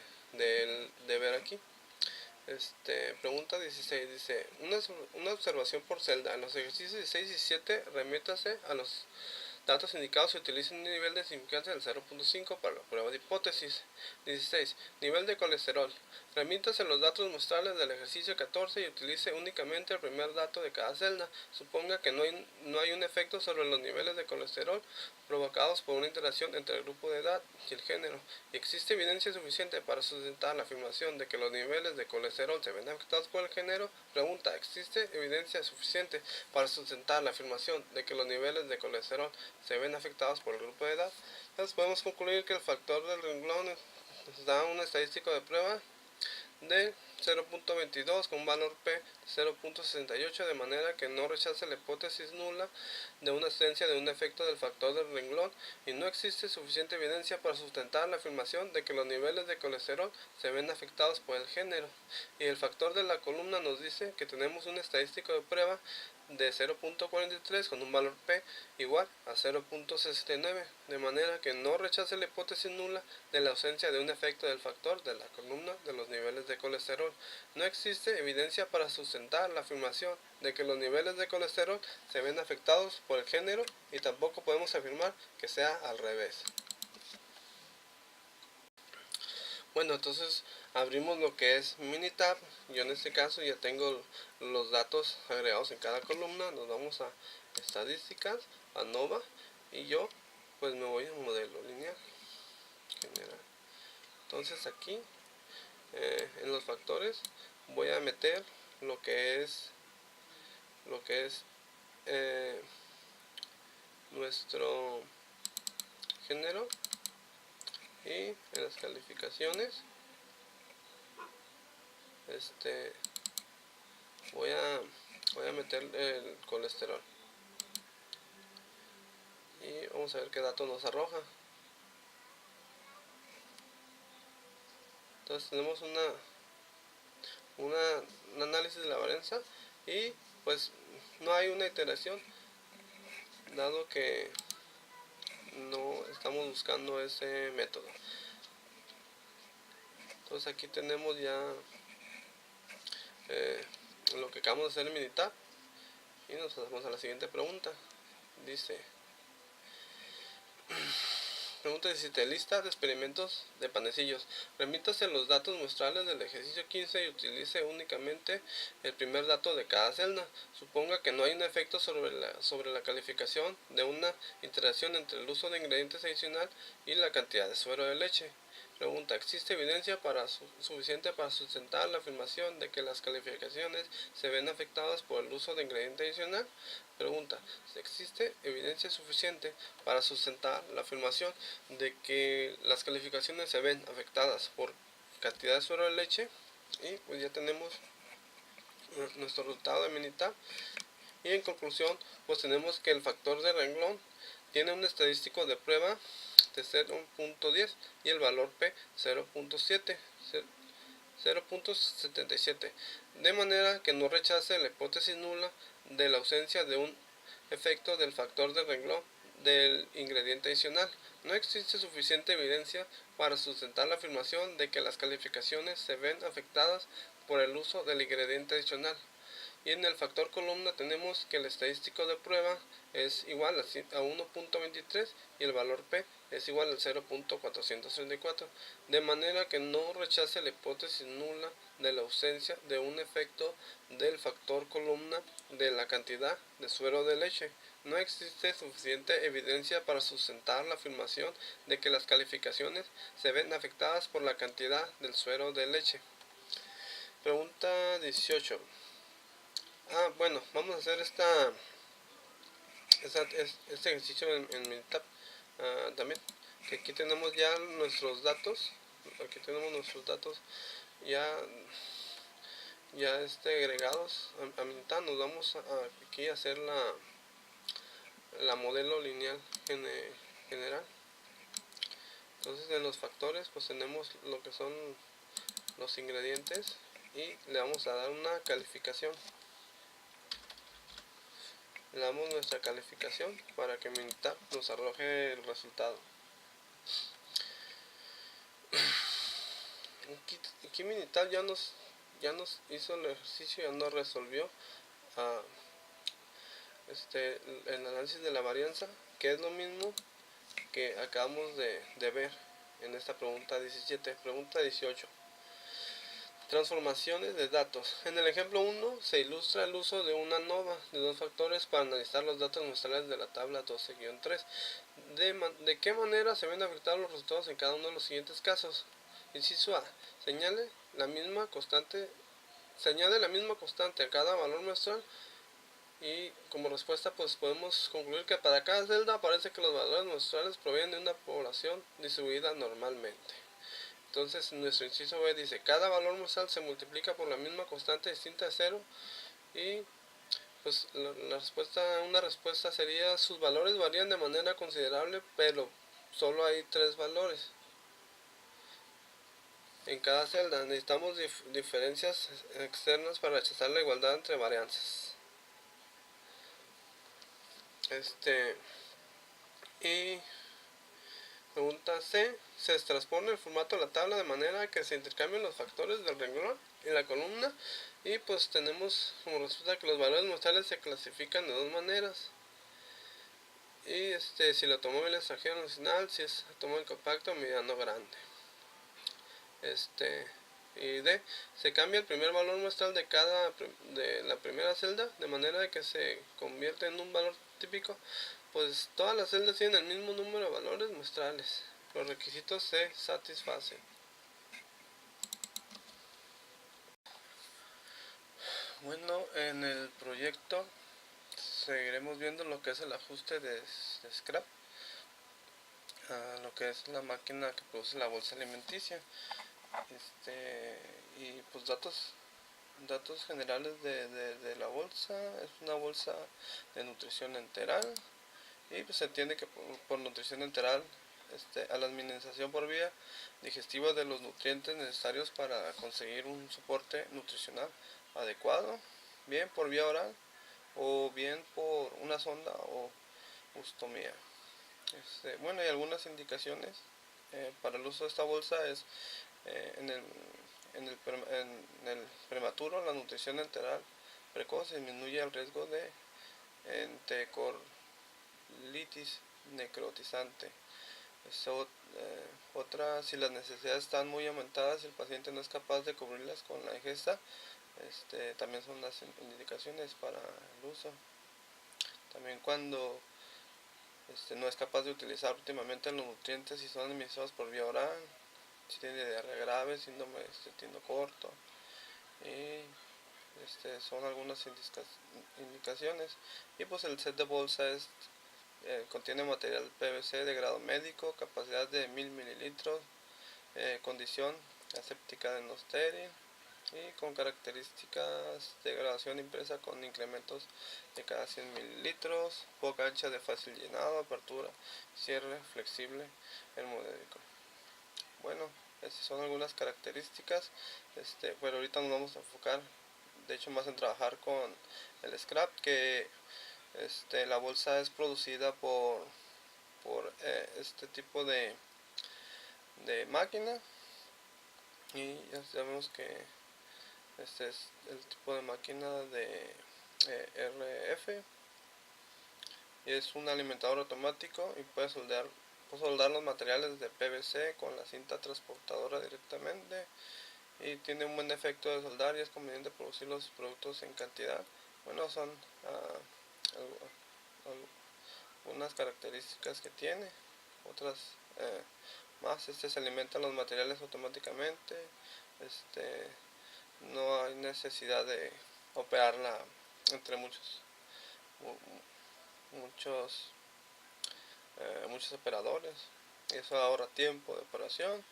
ver aquí. Pregunta 16 dice: una observación por celda. En los ejercicios 16 y 17 remítase a los datos indicados y utilicen un nivel de significancia del 0.5 para la prueba de hipótesis. 16. Nivel de colesterol. Remítase los datos muestrales del ejercicio 14 y utilice únicamente el primer dato de cada celda. Suponga que no hay un efecto sobre los niveles de colesterol provocados por una interacción entre el grupo de edad y el género. Y existe evidencia suficiente para sustentar la afirmación de que los niveles de colesterol se ven afectados por el género. Pregunta: ¿existe evidencia suficiente para sustentar la afirmación de que los niveles de colesterol se ven afectados por el grupo de edad? Entonces podemos concluir que el factor del renglón nos da un estadístico de prueba de 0.22 con un valor P de 0.68, de manera que no rechace la hipótesis nula de una ausencia de un efecto del factor del renglón, y no existe suficiente evidencia para sustentar la afirmación de que los niveles de colesterol se ven afectados por el género. Y el factor de la columna nos dice que tenemos un estadístico de prueba de 0.43 con un valor P igual a 0.69, de manera que no rechace la hipótesis nula de la ausencia de un efecto del factor de la columna de los niveles de colesterol. No existe evidencia para sustentar la afirmación de que los niveles de colesterol se ven afectados por el género, y tampoco podemos afirmar que sea al revés. Bueno, entonces abrimos lo que es Minitab. Yo en este caso ya tengo los datos agregados en cada columna. Nos vamos a estadísticas, a ANOVA, y yo pues me voy a modelo lineal general. Entonces aquí en los factores voy a meter lo que es nuestro género, y en las calificaciones voy a meter el colesterol y vamos a ver qué dato nos arroja. Entonces tenemos un análisis de la varianza y pues no hay una iteración, dado que no estamos buscando ese método. Entonces aquí tenemos ya lo que acabamos de hacer en Minitab y nos pasamos a la siguiente pregunta. Dice, pregunta 17. Lista de experimentos de panecillos. Remítase los datos muestrales del ejercicio 15 y utilice únicamente el primer dato de cada celda. Suponga que no hay un efecto sobre la calificación de una interacción entre el uso de ingredientes adicional y la cantidad de suero de leche. Pregunta, ¿existe evidencia suficiente para sustentar la afirmación de que las calificaciones se ven afectadas por el uso de ingrediente adicional? Pregunta, ¿existe evidencia suficiente para sustentar la afirmación de que las calificaciones se ven afectadas por cantidad de suero de leche? Y pues ya tenemos nuestro resultado de Minitab. Y en conclusión, pues tenemos que el factor de renglón tiene un estadístico de prueba de 0.10 y el valor P 0.77, de manera que no rechace la hipótesis nula de la ausencia de un efecto del factor de renglón del ingrediente adicional. No existe suficiente evidencia para sustentar la afirmación de que las calificaciones se ven afectadas por el uso del ingrediente adicional. Y en el factor columna tenemos que el estadístico de prueba es igual a 1.23 y el valor P es igual al 0.434, de manera que no rechace la hipótesis nula de la ausencia de un efecto del factor columna de la cantidad de suero de leche. No existe suficiente evidencia para sustentar la afirmación de que las calificaciones se ven afectadas por la cantidad del suero de leche. Pregunta 18. Bueno, vamos a hacer este ejercicio en Minitab también. Que aquí tenemos ya nuestros datos. Aquí tenemos nuestros datos ya agregados a Minitab. Nos vamos aquí a hacer la modelo lineal general. Entonces en los factores pues tenemos lo que son los ingredientes y le vamos a dar una calificación. Le damos nuestra calificación para que Minitab nos arroje el resultado. Aquí Minitab ya nos hizo el ejercicio, ya nos resolvió el análisis de la varianza, que es lo mismo que acabamos de ver en esta pregunta 17. Pregunta 18. Transformaciones de datos. En el ejemplo 1 se ilustra el uso de una ANOVA de dos factores para analizar los datos muestrales de la tabla 12-3. ¿De qué manera se ven afectados los resultados en cada uno de los siguientes casos? Inciso A. Señale la misma constante a cada valor muestral, y como respuesta pues podemos concluir que para cada celda parece que los valores muestrales provienen de una población distribuida normalmente. Entonces nuestro inciso B dice, cada valor muestral se multiplica por la misma constante distinta de 0, y pues una respuesta sería, sus valores varían de manera considerable, pero solo hay 3 valores en cada celda. Necesitamos diferencias externas para rechazar la igualdad entre varianzas. Y pregunta C. Se transpone el formato de la tabla de manera que se intercambien los factores del renglón y la columna, y pues tenemos como respuesta que los valores muestrales se clasifican de dos maneras. Y si el automóvil es extranjero nacional, si es automóvil compacto, mediano, grande. Y D. Se cambia el primer valor muestral de la primera celda de manera que se convierte en un valor típico. Pues todas las celdas tienen el mismo número de valores muestrales. Los requisitos se satisfacen. Bueno, en el proyecto seguiremos viendo lo que es el ajuste de scrap. lo que es la máquina que produce la bolsa alimenticia. Y pues datos generales de la bolsa. Es una bolsa de nutrición enteral, y pues se entiende que por nutrición enteral a la administración por vía digestiva de los nutrientes necesarios para conseguir un soporte nutricional adecuado, bien por vía oral o bien por una sonda o ostomía. Bueno, y algunas indicaciones para el uso de esta bolsa es en el prematuro. La nutrición enteral precoz disminuye el riesgo de enterocolitis necrotizante. Otra, si las necesidades están muy aumentadas y el paciente no es capaz de cubrirlas con la ingesta, también son las indicaciones para el uso. También cuando no es capaz de utilizar óptimamente los nutrientes y son administrados por vía oral, si tiene diarrea grave, síndrome de intestino corto, y son algunas indicaciones. Y pues el set de bolsa contiene material PVC de grado médico, capacidad de 1000 mililitros, condición aséptica de no estéril y con características de graduación impresa con incrementos de cada 100 mililitros, boca ancha de fácil llenado, apertura, cierre flexible, hemodédico. Bueno, estas son algunas características, pero ahorita nos vamos a enfocar de hecho más en trabajar con el scrap, que la bolsa es producida por este tipo de máquina, y ya sabemos que este es el tipo de máquina de RF, y es un alimentador automático y puede soldar los materiales de PVC con la cinta transportadora directamente, y tiene un buen efecto de soldar y es conveniente producir los productos en cantidad. Bueno, son algunas características que tiene. Otras más, se alimentan los materiales automáticamente, no hay necesidad de operarla entre muchos operadores, y eso ahorra tiempo de operación.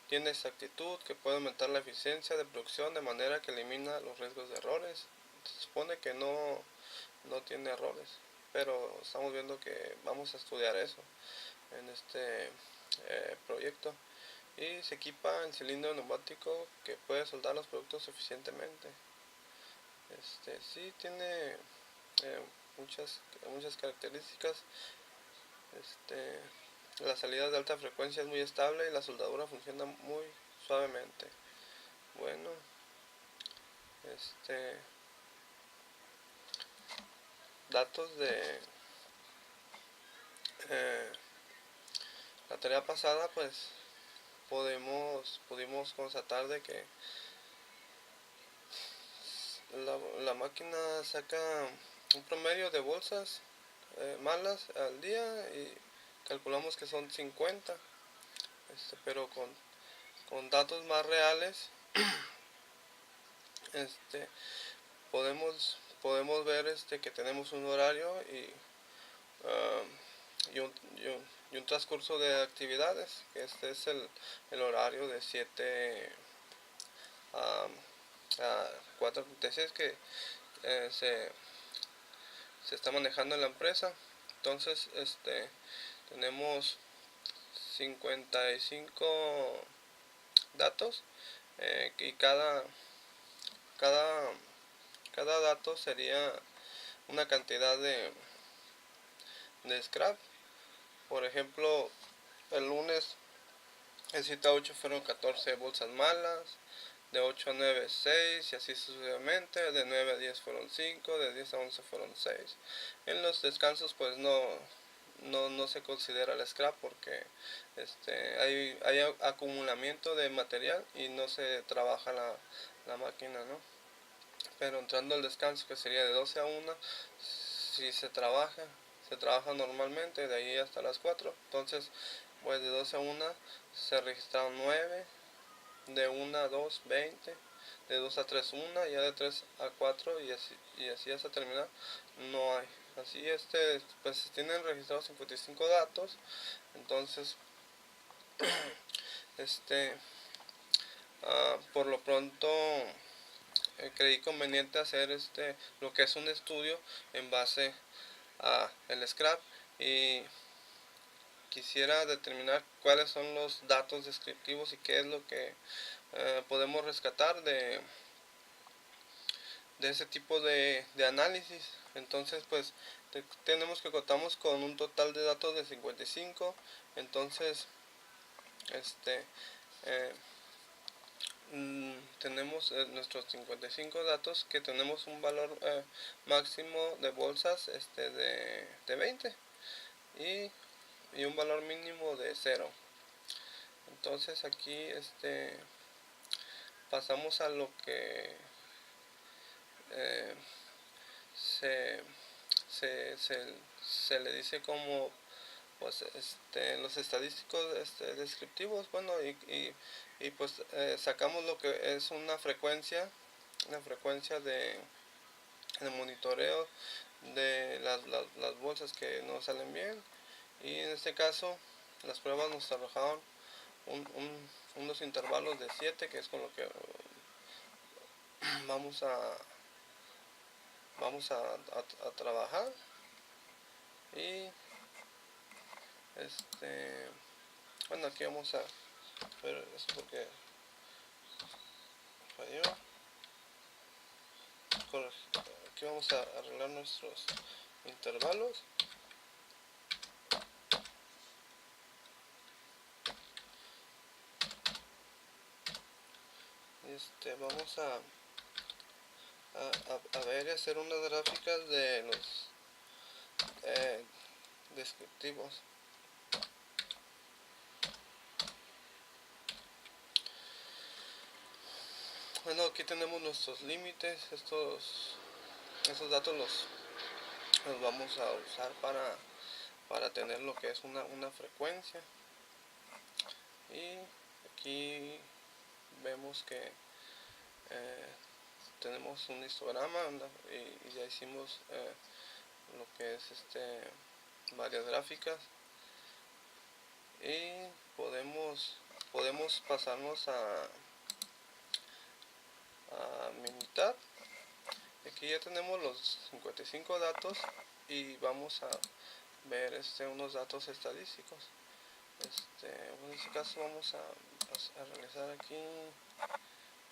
Tiene exactitud que puede aumentar la eficiencia de producción de manera que elimina los riesgos de errores. Se supone que no tiene errores, pero estamos viendo que vamos a estudiar eso en este proyecto. Y se equipa el cilindro neumático que puede soldar los productos eficientemente. Sí tiene muchas características. La salida de alta frecuencia es muy estable y la soldadura funciona muy suavemente. Bueno, datos de la tarea pasada, pues pudimos constatar de que la máquina saca un promedio de bolsas malas al día, y calculamos que son 50, pero con datos más reales podemos ver que tenemos un horario y un transcurso de actividades, que este es el horario de 7 a 4:36 que se está manejando en la empresa. Entonces tenemos 55 datos, y cada dato sería una cantidad de scrap. Por ejemplo, el lunes de 7 a 8 fueron 14 bolsas malas, de 8 a 9 6, y así sucesivamente. De 9 a 10 fueron 5, de 10 a 11 fueron 6. En los descansos pues no se considera el scrap, porque hay acumulamiento de material y no se trabaja la máquina, ¿no? Pero entrando al descanso, que sería de 12 a 1, si se trabaja normalmente de ahí hasta las 4. Entonces pues de 12 a 1 se registraron 9, de 1 a 2 20, de 2 a 3 1, ya de 3 a 4, y así hasta terminar no hay. Así pues se tienen registrados 55 datos. Entonces Este, por lo pronto creí conveniente hacer lo que es un estudio en base a el scrap, y quisiera determinar cuáles son los datos descriptivos y qué es lo que podemos rescatar de ese tipo de análisis. Entonces pues tenemos que contamos con un total de datos de 55. Entonces eh, tenemos nuestros 55 datos, que tenemos un valor máximo de bolsas de 20 y un valor mínimo de 0. Entonces aquí pasamos a lo que eh, se, se le dice como pues los estadísticos descriptivos. Bueno, y pues sacamos lo que es una frecuencia de monitoreo de las bolsas que no salen bien, y en este caso las pruebas nos arrojaron unos intervalos de 7, que es con lo que vamos a trabajar. Y bueno, aquí vamos a ver eso porque falló. Aquí vamos a arreglar nuestros intervalos. Vamos a ver y hacer unas gráficas de los descriptivos. Bueno, aquí tenemos nuestros límites. Esos datos los vamos a usar para tener lo que es una frecuencia. Y aquí vemos que tenemos un histograma, y ya hicimos lo que es varias gráficas, y podemos pasarnos a Minitab. Aquí ya tenemos los 55 datos y vamos a ver unos datos estadísticos. En este caso vamos a realizar aquí,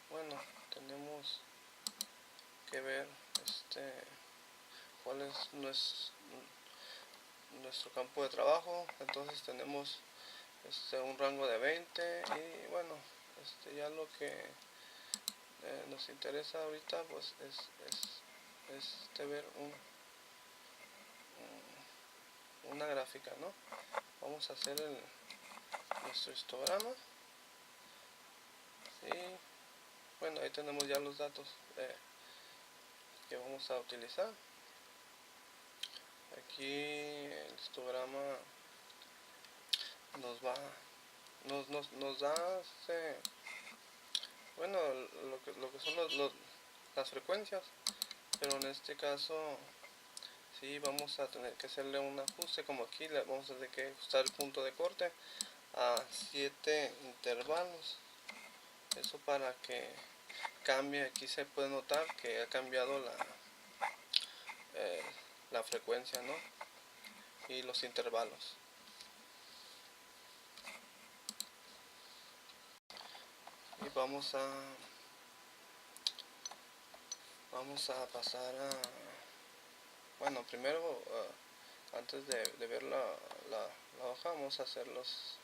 bueno, tenemos que ver cuál es nuestro campo de trabajo. Entonces tenemos un rango de 20, y bueno, ya lo que nos interesa ahorita pues es ver una gráfica, ¿no? Vamos a hacer nuestro histograma, y bueno, ahí tenemos ya los datos que vamos a utilizar. Aquí el histograma nos da bueno, lo que son las frecuencias, pero en este caso sí vamos a tener que hacerle un ajuste, como aquí vamos a tener que ajustar el punto de corte a 7 intervalos. Eso para que cambie. Aquí se puede notar que ha cambiado la frecuencia, ¿no? Y los intervalos. Y vamos a pasar a, bueno, primero antes de ver la hoja, vamos a hacer los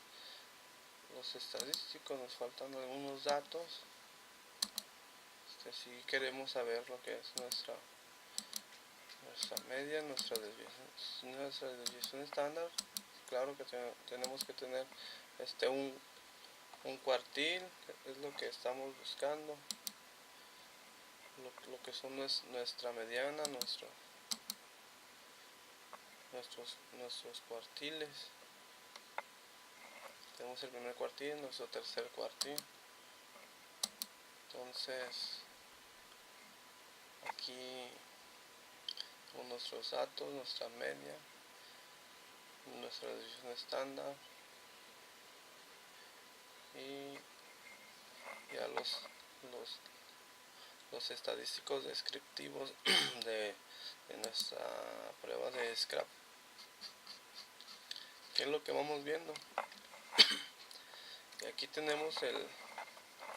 estadísticos. Nos faltan algunos datos. Si queremos saber lo que es nuestra media, nuestra desviación estándar, claro que tenemos que tener un cuartil, es lo que estamos buscando, lo que son nuestra mediana, nuestros cuartiles. Tenemos el primer cuartil, nuestro tercer cuartil. Entonces aquí con nuestros datos, nuestra media, nuestra desviación estándar, y ya los estadísticos descriptivos de nuestra prueba de scrap. ¿Qué es lo que vamos viendo? Y aquí tenemos el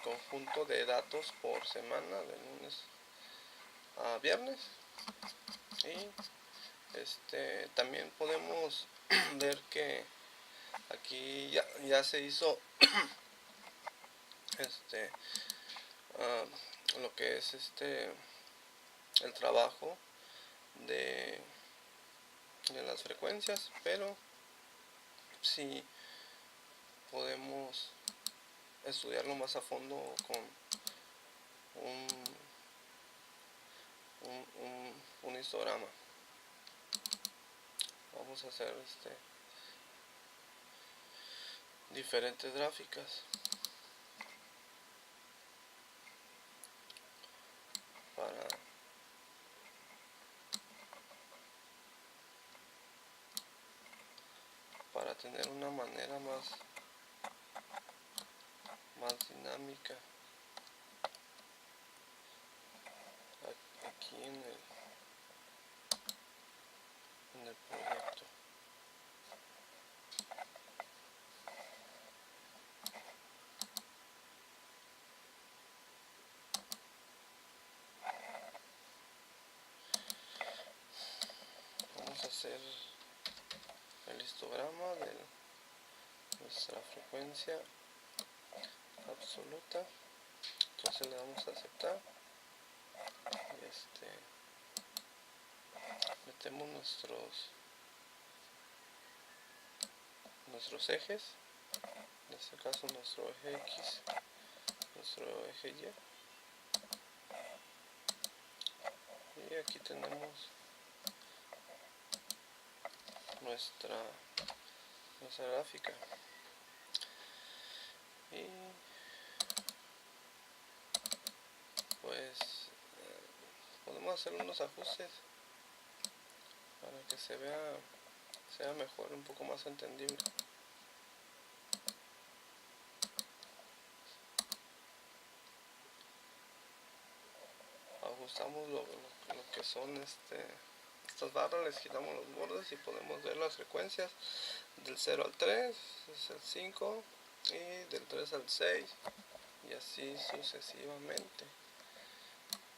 conjunto de datos por semana de lunes a viernes, y también podemos ver que aquí ya se hizo lo que es el trabajo de las frecuencias, pero si podemos estudiarlo más a fondo con un histograma. Vamos a hacer diferentes gráficas para tener una manera más dinámica aquí en el proyecto. Vamos a hacer el histograma de nuestra frecuencia absoluta. Entonces le damos a aceptar y metemos nuestros ejes, en este caso nuestro eje X, nuestro eje y aquí tenemos nuestra gráfica, y pues podemos hacer unos ajustes para que sea mejor, un poco más entendible. Ajustamos lo que son estas barras, les quitamos los bordes y podemos ver las frecuencias del 0 al 3, es el 5, y del 3 al 6, y así sucesivamente.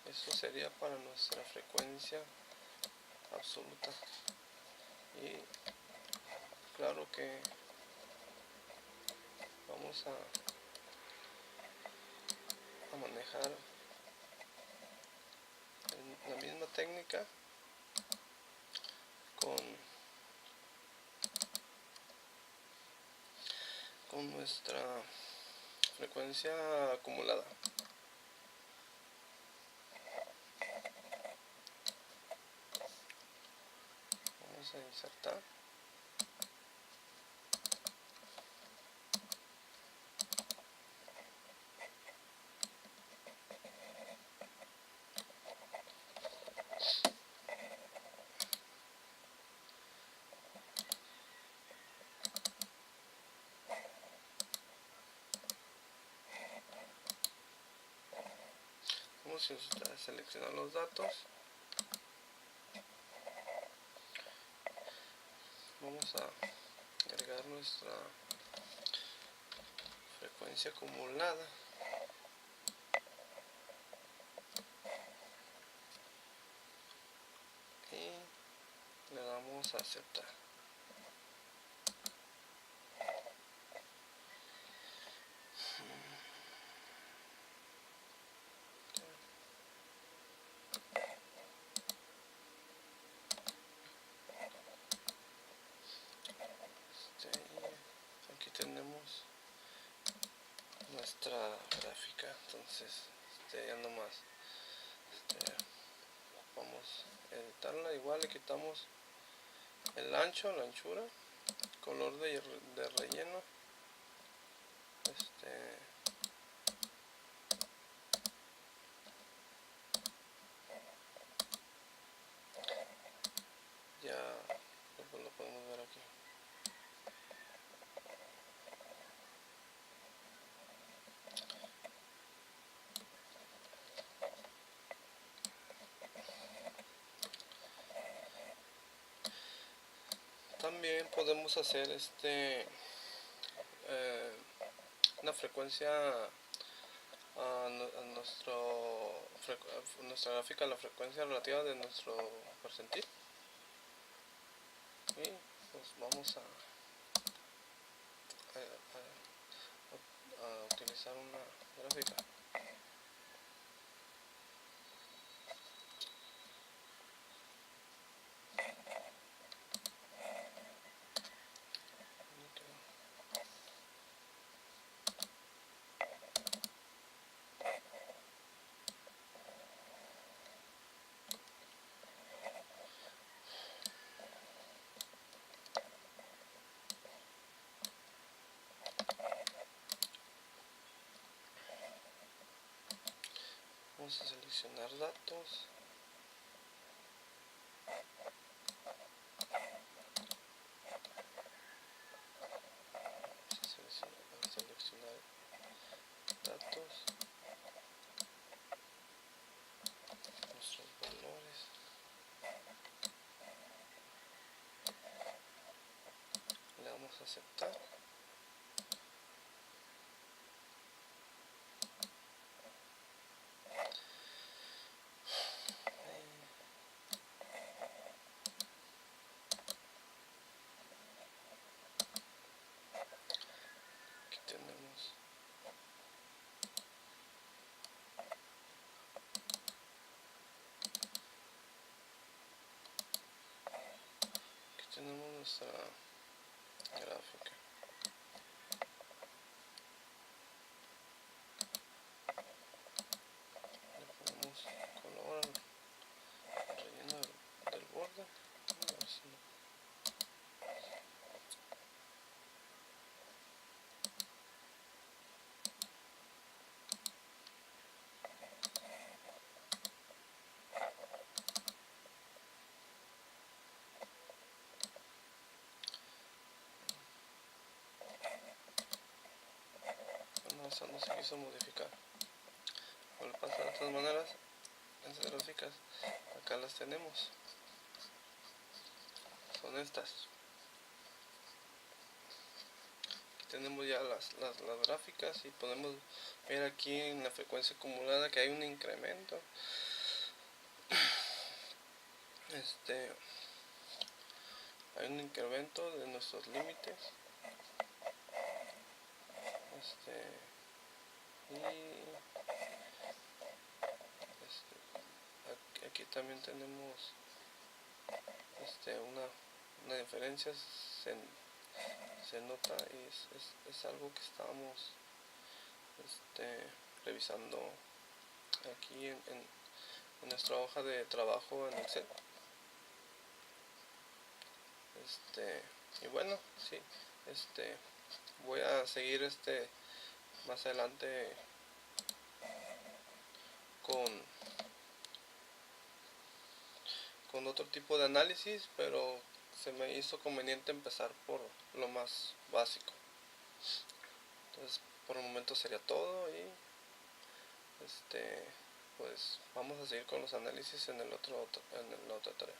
Eso sería para nuestra frecuencia absoluta. Y claro que vamos a manejar la misma técnica con nuestra frecuencia acumulada. Vamos a insertar. Vamos a seleccionar los datos. Vamos a agregar nuestra frecuencia acumulada. Y le damos a aceptar. Aquí tenemos nuestra gráfica. Entonces ya nomás vamos a editarla. Igual le quitamos el ancho, la anchura, color de relleno, ya lo podemos ver aquí. También podemos hacer una frecuencia a nuestra gráfica, la frecuencia relativa de nuestro percentil, y pues vamos a utilizar una gráfica. Vamos a seleccionar datos. Seleccionar datos, nuestros valores, le damos a aceptar. Aquí tenemos nuestra gráfica. Le ponemos color al relleno del borde. A ver si no. No, eso no se quiso modificar. Vuelve a pasar de todas maneras. Esas gráficas acá las tenemos, son estas. Aquí tenemos ya las gráficas y podemos ver aquí en la frecuencia acumulada que hay un incremento. Hay un incremento de nuestros límites. Y aquí también tenemos una diferencia, se nota, y es algo que estamos revisando aquí en nuestra hoja de trabajo en Excel. Y bueno, sí, voy a seguir más adelante con otro tipo de análisis, pero se me hizo conveniente empezar por lo más básico. Entonces, por el momento sería todo, y pues vamos a seguir con los análisis en la otra tarea.